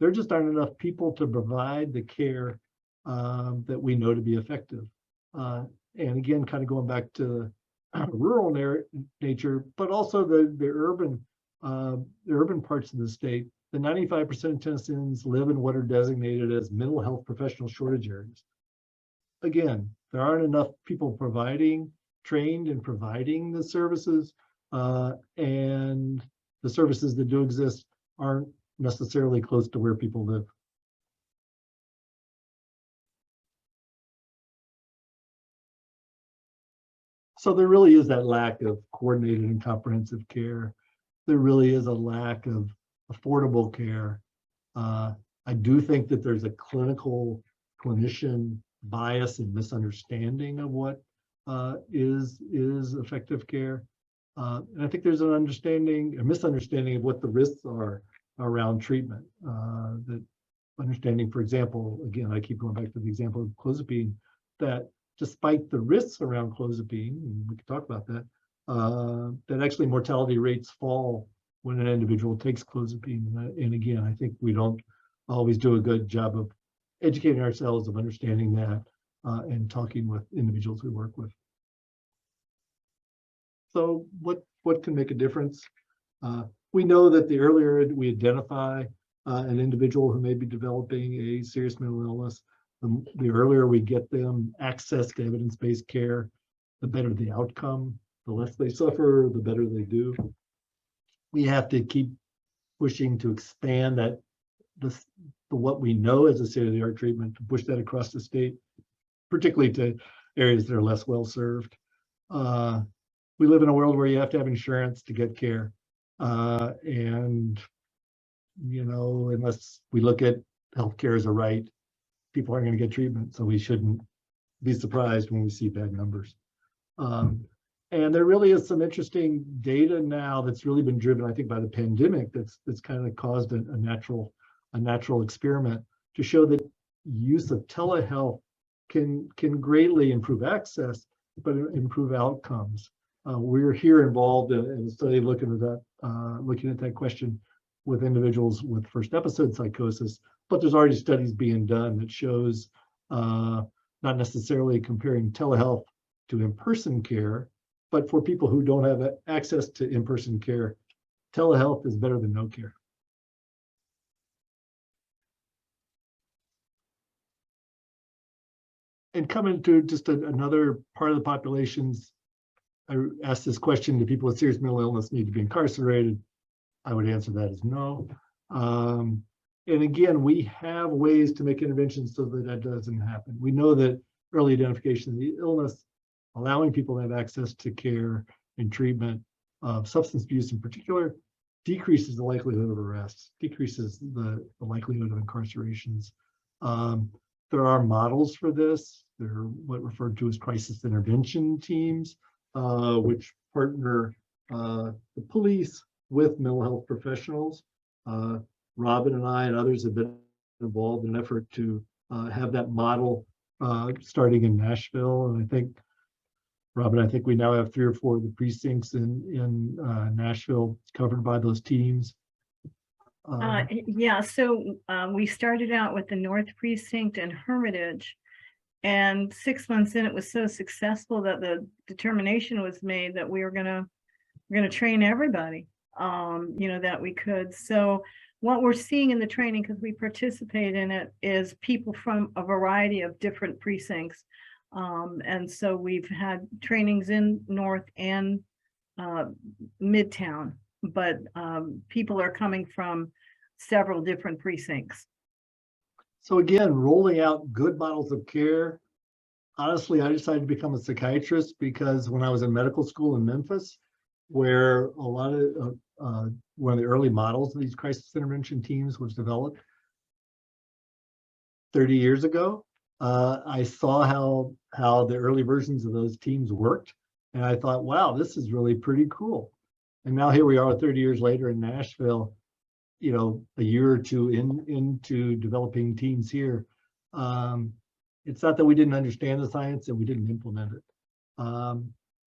There just aren't enough people to provide the care that we know to be effective. And again, kind of going back to rural nature, but also the urban parts of the state. The 95% of Tennesseans live in what are designated as mental health professional shortage areas. Again, there aren't enough people trained in providing the services, and the services that do exist aren't necessarily close to where people live. So there really is that lack of coordinated and comprehensive care. There really is a lack of affordable care. I do think that there's a clinician bias and misunderstanding of what is effective care. And I think there's a misunderstanding of what the risks are around treatment. That understanding, for example, again, I keep going back to the example of clozapine, that despite the risks around clozapine, and we can talk about that, that actually mortality rates fall when an individual takes clozapine. And again, I think we don't always do a good job of educating ourselves, of understanding that, and talking with individuals we work with. So what can make a difference? We know that the earlier we identify an individual who may be developing a serious mental illness, the earlier we get them access to evidence-based care, the better the outcome, the less they suffer, the better they do. We have to keep pushing to expand that what we know as a state-of-the-art treatment, to push that across the state, particularly to areas that are less well served. We live in a world where you have to have insurance to get care, and unless we look at healthcare as a right, people aren't going to get treatment. So we shouldn't be surprised when we see bad numbers. And there really is some interesting data now that's really been driven, I think, by the pandemic. That's kind of caused a natural experiment to show that use of telehealth can greatly improve access, but improve outcomes. We're here involved in a study looking at that question with individuals with first episode psychosis, but there's already studies being done that shows not necessarily comparing telehealth to in-person care, but for people who don't have access to in-person care, telehealth is better than no care. And coming to just another part of the populations, I asked this question: do people with serious mental illness need to be incarcerated? I would answer that as no. And again, we have ways to make interventions so that doesn't happen. We know that early identification of the illness, allowing people to have access to care and treatment of substance abuse in particular, decreases the likelihood of arrests, decreases the likelihood of incarcerations. There are models for this. There are what referred to as crisis intervention teams, which partner the police with mental health professionals. Robin and I and others have been involved in an effort to have that model starting in Nashville. And I think, Robin, we now have 3 or 4 of the precincts in Nashville covered by those teams. Yeah, so we started out with the North Precinct and Hermitage, and 6 months in, it was so successful that the determination was made that we're gonna train everybody, that we could. So what we're seeing in the training, because we participate in it, is people from a variety of different precincts. And so we've had trainings in North and Midtown, but people are coming from several different precincts. So again, rolling out good models of care, honestly, I decided to become a psychiatrist because when I was in medical school in Memphis, where a lot of one of the early models of these crisis intervention teams was developed 30 years ago, I saw how the early versions of those teams worked, and I thought, wow, this is really pretty cool. And now here we are 30 years later in Nashville, you know, a year or two into developing teams here. It's not that we didn't understand the science and we didn't implement it.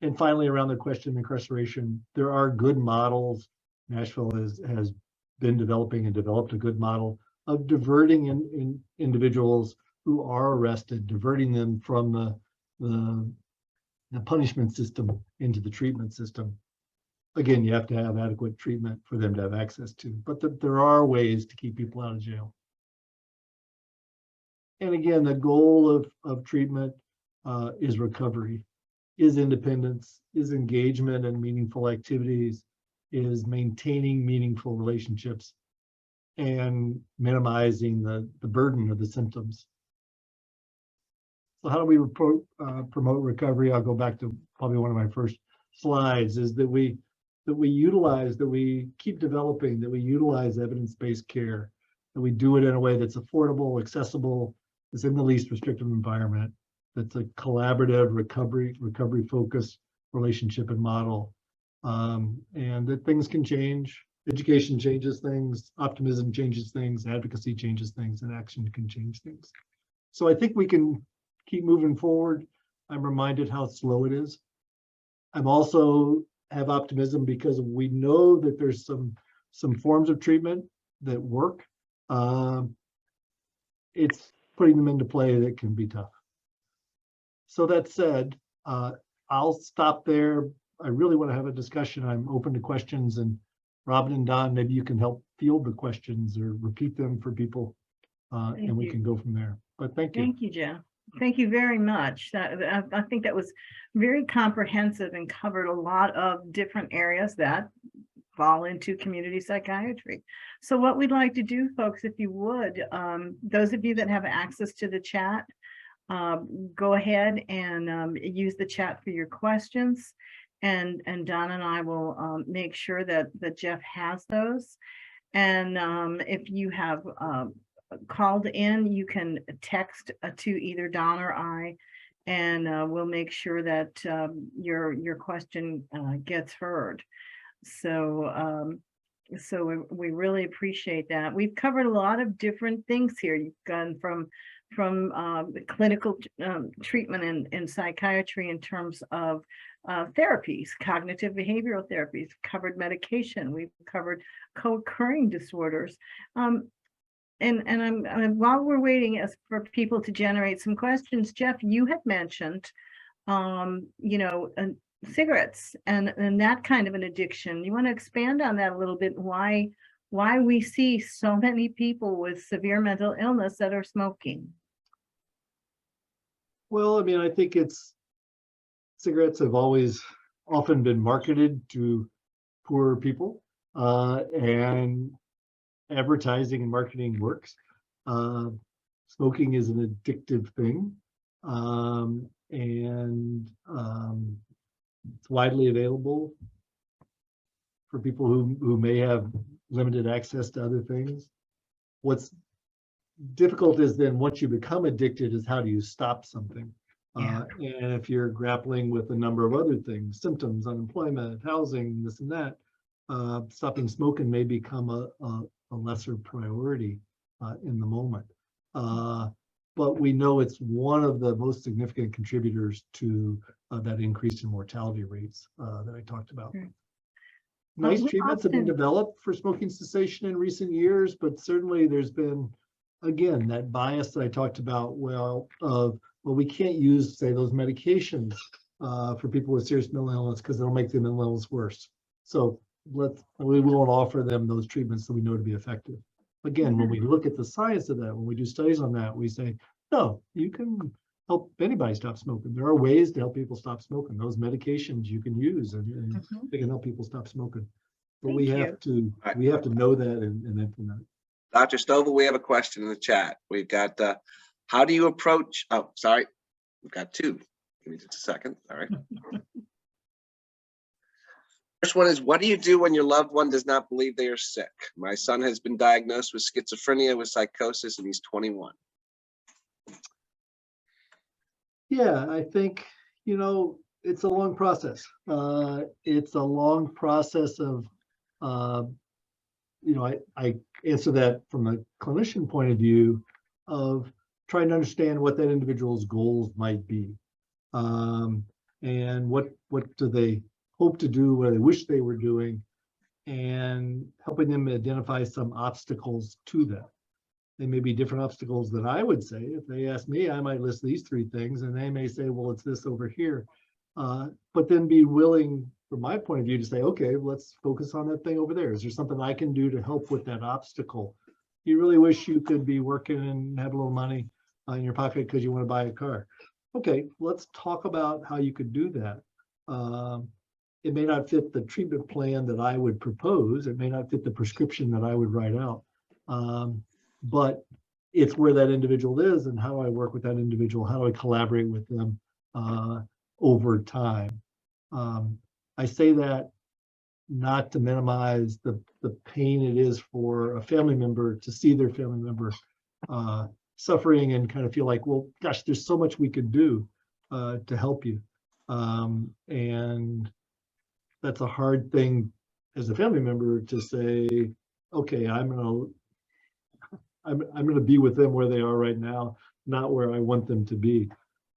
And finally, around the question of incarceration, there are good models. Nashville has been developing and developed a good model of diverting in individuals who are arrested, diverting them from the punishment system into the treatment system. Again, you have to have adequate treatment for them to have access to, but there are ways to keep people out of jail. And again, the goal of treatment is recovery, is independence, is engagement in meaningful activities, is maintaining meaningful relationships, and minimizing the burden of the symptoms. So how do we promote recovery? I'll go back to probably one of my first slides, is that we keep developing, that we utilize evidence-based care, that we do it in a way that's affordable, accessible, that's in the least restrictive environment, that's a collaborative recovery-focused relationship and model, and that things can change. Education changes things, optimism changes things, advocacy changes things, and action can change things. So I think we can keep moving forward. I'm reminded how slow it is. I'm also have optimism because we know that there's some forms of treatment that work. It's putting them into play that can be tough. So that said, I'll stop there. I really want to have a discussion. I'm open to questions, and Robin and Don, maybe you can help field the questions or repeat them for people, and we can go from there. But thank you. Thank you, Jeff. Thank you very much. I think that was very comprehensive and covered a lot of different areas that fall into community psychiatry. So what we'd like to do, folks, if you would, those of you that have access to the chat, go ahead and use the chat for your questions. And Don and I will make sure that Jeff has those. And if you have called in, you can text to either Don or I, and we'll make sure that your question gets heard. So we really appreciate that. We've covered a lot of different things here. You've gone from clinical treatment in psychiatry in terms of therapies, cognitive behavioral therapies, covered medication, we've covered co-occurring disorders. And while we're waiting for people to generate some questions, Jeff, you had mentioned, you know, cigarettes and that kind of an addiction. You want to expand on that a little bit? Why we see so many people with severe mental illness that are smoking? Well, I mean, I think cigarettes have often been marketed to poor people, and advertising and marketing works. Smoking is an addictive thing, and it's widely available for people who may have limited access to other things. What's difficult is then once you become addicted is how do you stop something? Yeah. And if you're grappling with a number of other things, symptoms, unemployment, housing, this and that, stopping smoking may become a lesser priority in the moment. But we know it's one of the most significant contributors to that increase in mortality rates that I talked about. Okay. Nice treatments have been developed for smoking cessation in recent years, but certainly there's been, again, that bias that I talked about, well, we can't use, say, those medications for people with serious mental illness because they'll make the mental illness worse. So we won't offer them those treatments that we know to be effective. Again, when we look at the science of that, when we do studies on that, we say, no, you can help anybody stop smoking. There are ways to help people stop smoking. Those medications you can use, and they can help people stop smoking. But we have to know that and implement it. Dr. Stovall, we have a question in the chat. We've got, how do you approach, oh, sorry, We've got two. Give me just a second. All right. First one is, what do you do when your loved one does not believe they are sick? My son has been diagnosed with schizophrenia with psychosis, and he's 21. Yeah, I think, it's a long process. It's a long process of, I answer that from a clinician point of view of trying to understand what that individual's goals might be. And what do they hope to do, what they wish they were doing, and helping them identify some obstacles to that. They may be different obstacles than I would say. If they ask me, I might list these three things, and they may say, well, it's this over here. But then be willing, from my point of view, to say, okay, let's focus on that thing over there. Is there something I can do to help with that obstacle? You really wish you could be working and have a little money in your pocket because you want to buy a car. Okay, let's talk about how you could do that. It may not fit the treatment plan that I would propose. It may not fit the prescription that I would write out. But it's where that individual is, and how do I work with that individual? How do I collaborate with them over time? I say that not to minimize the pain it is for a family member to see their family member suffering and kind of feel like, well, gosh, there's so much we could do to help you. And that's a hard thing as a family member to say, okay, I'm gonna be with them where they are right now, not where I want them to be.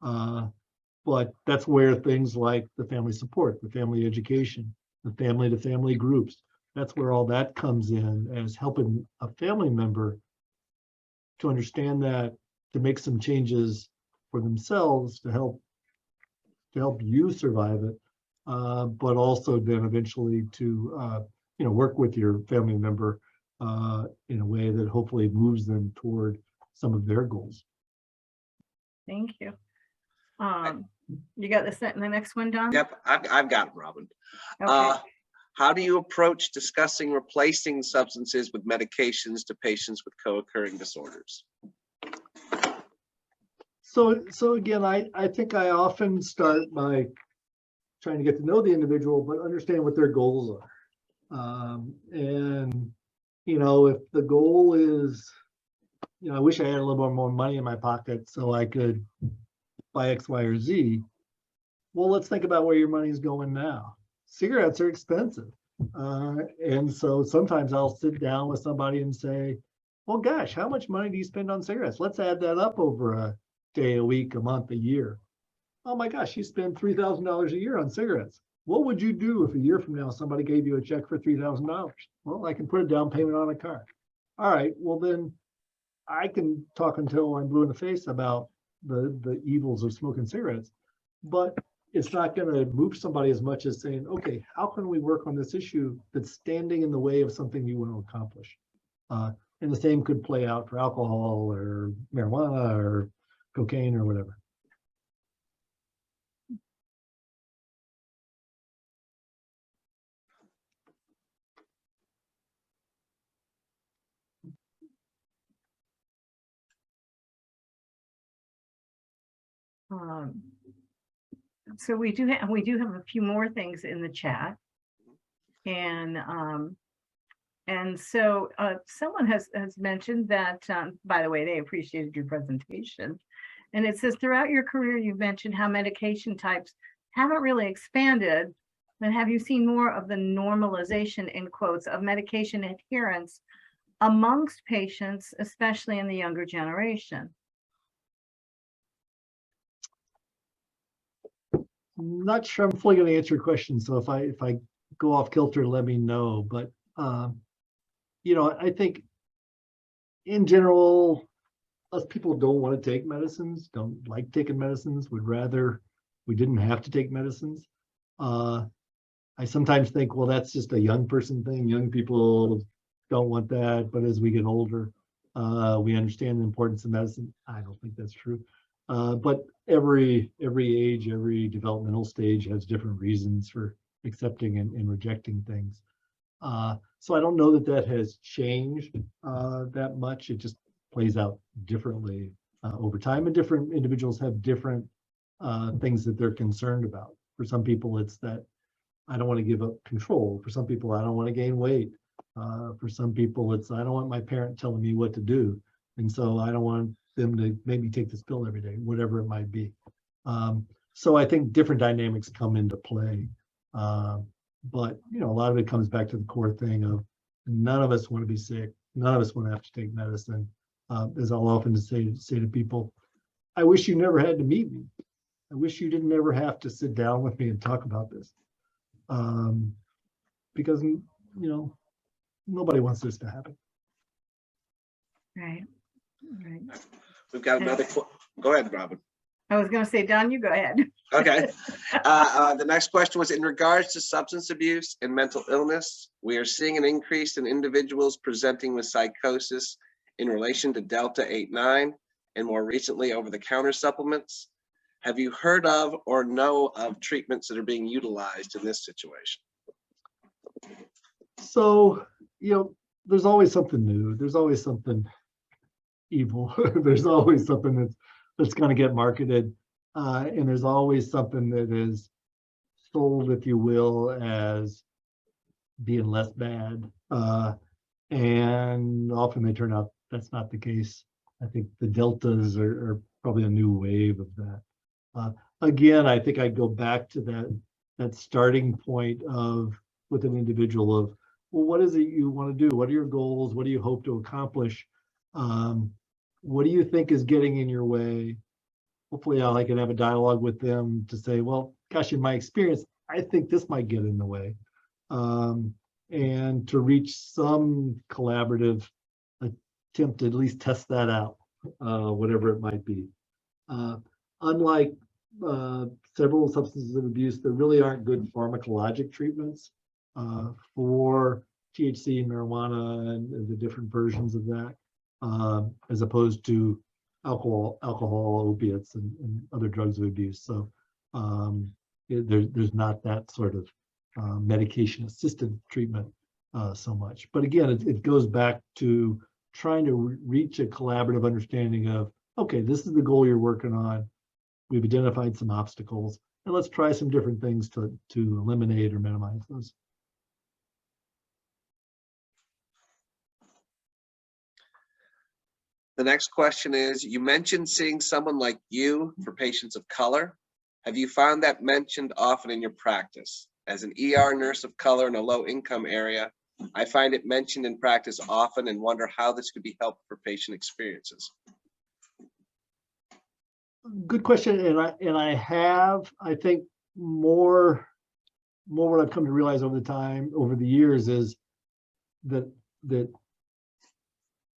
But that's where things like the family support, the family education, the family-to-family groups, that's where all that comes in as helping a family member to understand that, to make some changes for themselves to help you survive it, but also then eventually to work with your family member in a way that hopefully moves them toward some of their goals. Thank you. You got the next one, Don? Yep, I've got it, Robin. Okay. How do you approach discussing replacing substances with medications to patients with co-occurring disorders? So again, I think I often start by trying to get to know the individual, but understand what their goals are. And if the goal is, I wish I had a little more money in my pocket so I could buy X, Y, or Z. Well, let's think about where your money's going now. Cigarettes are expensive. And so sometimes I'll sit down with somebody and say, well, gosh, how much money do you spend on cigarettes? Let's add that up over a day, a week, a month, a year. Oh my gosh, you spend $3,000 a year on cigarettes. What would you do if a year from now somebody gave you a check for $3,000? Well, I can put a down payment on a car. All right, well then I can talk until I'm blue in the face about the evils of smoking cigarettes, but it's not going to move somebody as much as saying, okay, how can we work on this issue that's standing in the way of something you want to accomplish? And the same could play out for alcohol or marijuana or cocaine or whatever. So we do have a few more things in the chat, and so someone has mentioned that, by the way, they appreciated your presentation, and it says throughout your career you've mentioned how medication types haven't really expanded, but have you seen more of the normalization, in quotes, of medication adherence amongst patients, especially in the younger generation? I'm not sure I'm fully going to answer your question, so if I go off kilter, let me know. But I think in general, us people don't want to take medicines, don't like taking medicines, would rather we didn't have to take medicines. I sometimes think, well, that's just a young person thing. Young people don't want that, but as we get older, we understand the importance of medicine. I don't think that's true. But every age, every developmental stage has different reasons for accepting and rejecting things. So I don't know that has changed that much. It just plays out differently over time, and different individuals have different things that they're concerned about. For some people, it's that I don't want to give up control. For some people, I don't want to gain weight. For some people, it's I don't want my parent telling me what to do. And so I don't want them to maybe take this pill every day, whatever it might be. So I think different dynamics come into play. But, a lot of it comes back to the core thing of none of us want to be sick. None of us want to have to take medicine. As I'll often say to people, I wish you never had to meet me. I wish you didn't ever have to sit down with me and talk about this. Because, nobody wants this to happen. Right. Right. We've got another, go ahead, Robin. I was going to say, Don, you go ahead. Okay. The next question was in regards to substance abuse and mental illness. We are seeing an increase in individuals presenting with psychosis in relation to Delta 8-9 and more recently over-the-counter supplements. Have you heard of or know of treatments that are being utilized in this situation? So, there's always something new. There's always something evil. There's always something that's going to get marketed. And there's always something that is sold, if you will, as being less bad. And often they turn out that's not the case. I think the deltas are probably a new wave of that. Again, I think I'd go back to that starting point of with an individual of, well, what is it you want to do? What are your goals? What do you hope to accomplish? What do you think is getting in your way? Hopefully I can have a dialogue with them to say, well, gosh, in my experience, I think this might get in the way. And to reach some collaborative attempt to at least test that out, whatever it might be. Unlike several substances of abuse, there really aren't good pharmacologic treatments for THC, marijuana, and the different versions of that, as opposed to alcohol, opiates, and other drugs of abuse. So there's not that sort of medication-assisted treatment so much. But again, it goes back to trying to reach a collaborative understanding of, okay, this is the goal you're working on. We've identified some obstacles, and let's try some different things to eliminate or minimize those. The next question is, you mentioned seeing someone like you for patients of color. Have you found that mentioned often in your practice? As an ER nurse of color in a low-income area, I find it mentioned in practice often and wonder how this could be helpful for patient experiences. Good question, and I think more what I've come to realize over the years is that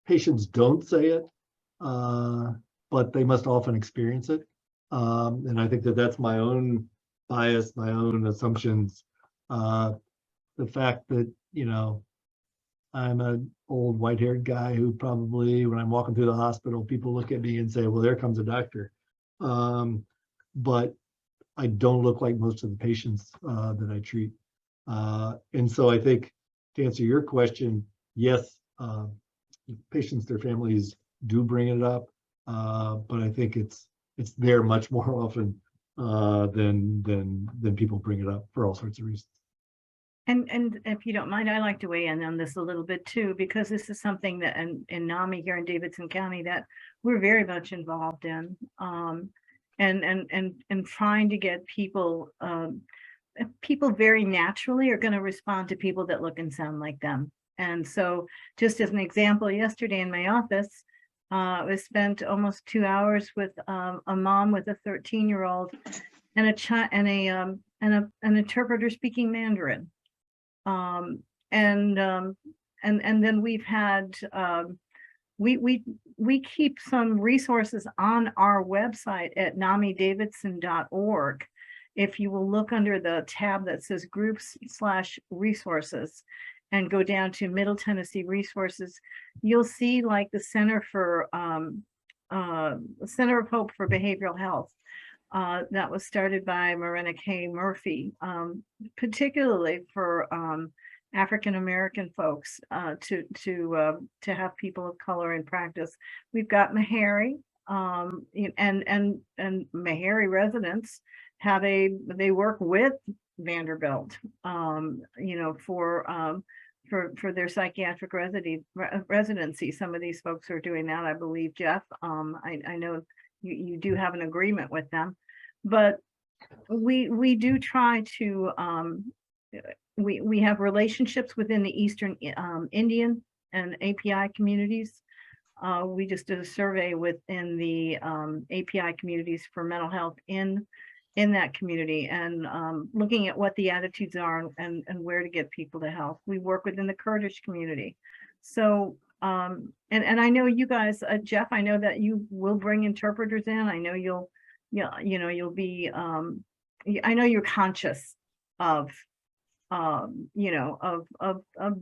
patients don't say it, but they must often experience it. And I think that's my own bias, my own assumptions. The fact that, I'm an old white-haired guy who probably, when I'm walking through the hospital, people look at me and say, well, there comes a doctor. But I don't look like most of the patients that I treat. And so I think to answer your question, yes, patients, their families do bring it up, but I think it's there much more often than people bring it up for all sorts of reasons. And if you don't mind, I like to weigh in on this a little bit too, because this is something that in NAMI here in Davidson County that we're very much involved in, and trying to get people very naturally are going to respond to people that look and sound like them. And so just as an example, yesterday in my office, I spent almost 2 hours with a mom with a 13-year-old and a child and an interpreter speaking Mandarin. And then we've had we keep some resources on our website at namidavidson.org. If you will look under the tab that says groups/resources and go down to Middle Tennessee resources, you'll see like the Center of Hope for Behavioral Health. That was started by Marina K. Murphy, particularly for African American folks to have people of color in practice. We've got Meharry, and Meharry residents they work with Vanderbilt, for their psychiatric residency. Some of these folks are doing that, I believe, Jeff. I know you do have an agreement with them, but we do try to, we have relationships within the Eastern Indian and API communities. We just did a survey within the API communities for mental health in that community, and looking at what the attitudes are and where to get people to help. We work within the Kurdish community. So, and I know you guys, Jeff, I know that you will bring interpreters in. I know you'll be, I know you're conscious of, of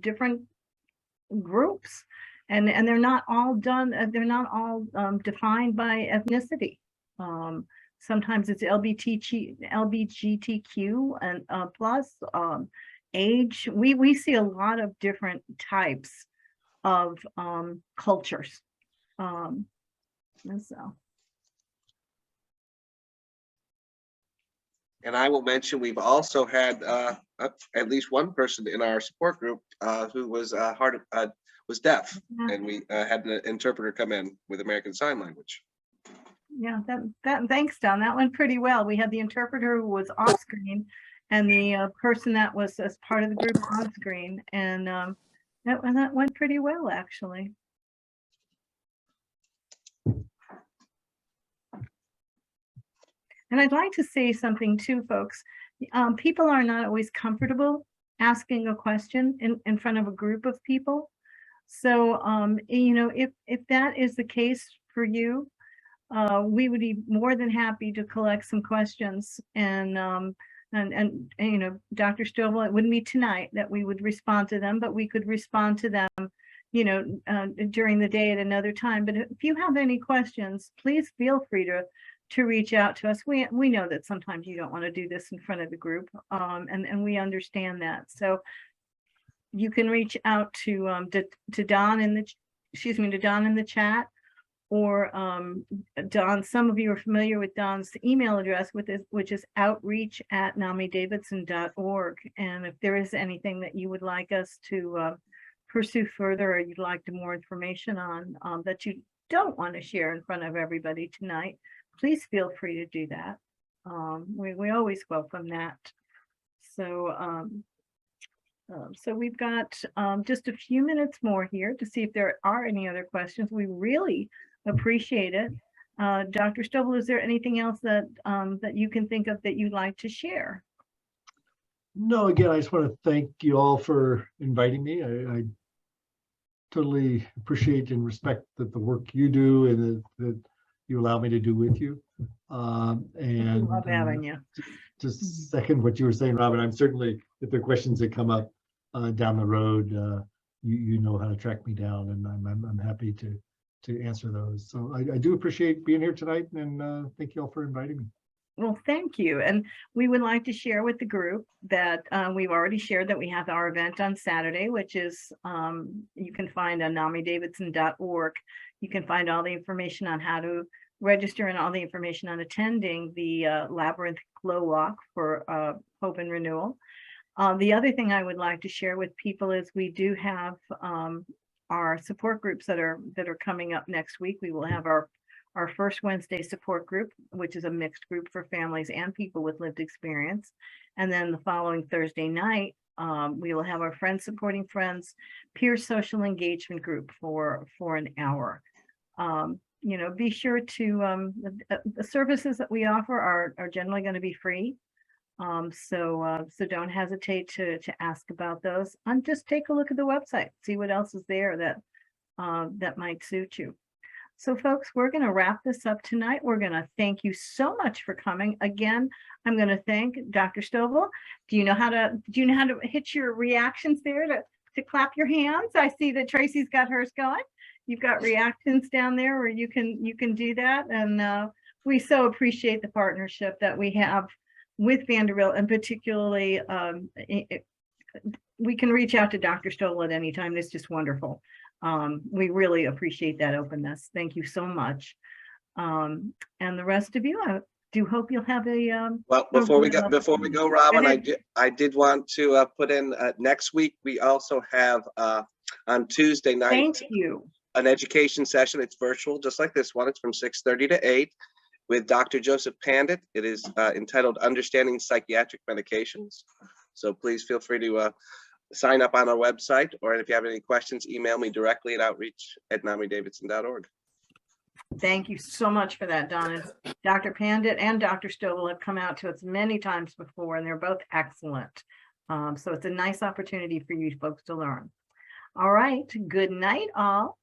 different groups, and they're not all defined by ethnicity. Sometimes it's LGBTQ and plus age. We see a lot of different types of cultures. And so. And I will mention, we've also had at least one person in our support group who was was deaf, and we had an interpreter come in with American Sign Language. Yeah, that thanks, Don. That went pretty well. We had the interpreter who was off screen, and the person that was as part of the group on screen, and that went pretty well, actually. And I'd like to say something too, folks. People are not always comfortable asking a question in front of a group of people. So, if that is the case for you, we would be more than happy to collect some questions, and Dr. Stovall, it wouldn't be tonight that we would respond to them, but we could respond to them, during the day at another time. But if you have any questions, please feel free to reach out to us. We know that sometimes you don't want to do this in front of the group, and we understand that. So you can reach out to Don in the chat, or Don, some of you are familiar with Don's email address, which is outreach@namidavidson.org. And if there is anything that you would like us to pursue further, or you'd like more information on that you don't want to share in front of everybody tonight, please feel free to do that. We always welcome that. So so we've got just a few minutes more here to see if there are any other questions. We really appreciate it. Dr. Stovall, is there anything else that you can think of that you'd like to share? No, again, I just want to thank you all for inviting me. I totally appreciate and respect the work you do and that you allow me to do with you. And love having you. Just second what you were saying, Robin, I'm certainly, if there are questions that come up down the road, you know how to track me down, and I'm happy to answer those. So I do appreciate being here tonight, and thank you all for inviting me. Well, thank you. And we would like to share with the group that we've already shared that we have our event on Saturday, which is you can find on namidavidson.org. You can find all the information on how to register and all the information on attending the Labyrinth Glow Walk for Hope and Renewal. The other thing I would like to share with people is we do have our support groups that are coming up next week. We will have our first Wednesday support group, which is a mixed group for families and people with lived experience. And then the following Thursday night, we will have our Friends Supporting Friends peer social engagement group for an hour. Be sure to, the services that we offer are generally going to be free. So don't hesitate to ask about those, and just take a look at the website, see what else is there that might suit you. So folks, we're going to wrap this up tonight. We're going to thank you so much for coming. Again, I'm going to thank Dr. Stovall. Do you know how to hit your reactions there to clap your hands? I see that Tracy's got hers going. You've got reactions down there where you can do that. And we so appreciate the partnership that we have with Vanderbilt, and particularly we can reach out to Dr. Stovall at any time. It's just wonderful. We really appreciate that openness. Thank you so much. And the rest of you, I do hope you'll have a, Well, Oh, before we good. go, Robin, ahead. I did want to put in next week, we also have on Tuesday night, thank you. an education session. It's virtual, just like this one. It's from 6:30 to 8 with Dr. Joseph Pandit. It is entitled Understanding Psychiatric Medications. So please feel free to sign up on our website, or if you have any questions, email me directly at outreach@namidavidson.org. Thank you so much for that, Donna. Dr. Pandit and Dr. Stovall have come out to us many times before, and they're both excellent. So it's a nice opportunity for you folks to learn. All right, good night, all.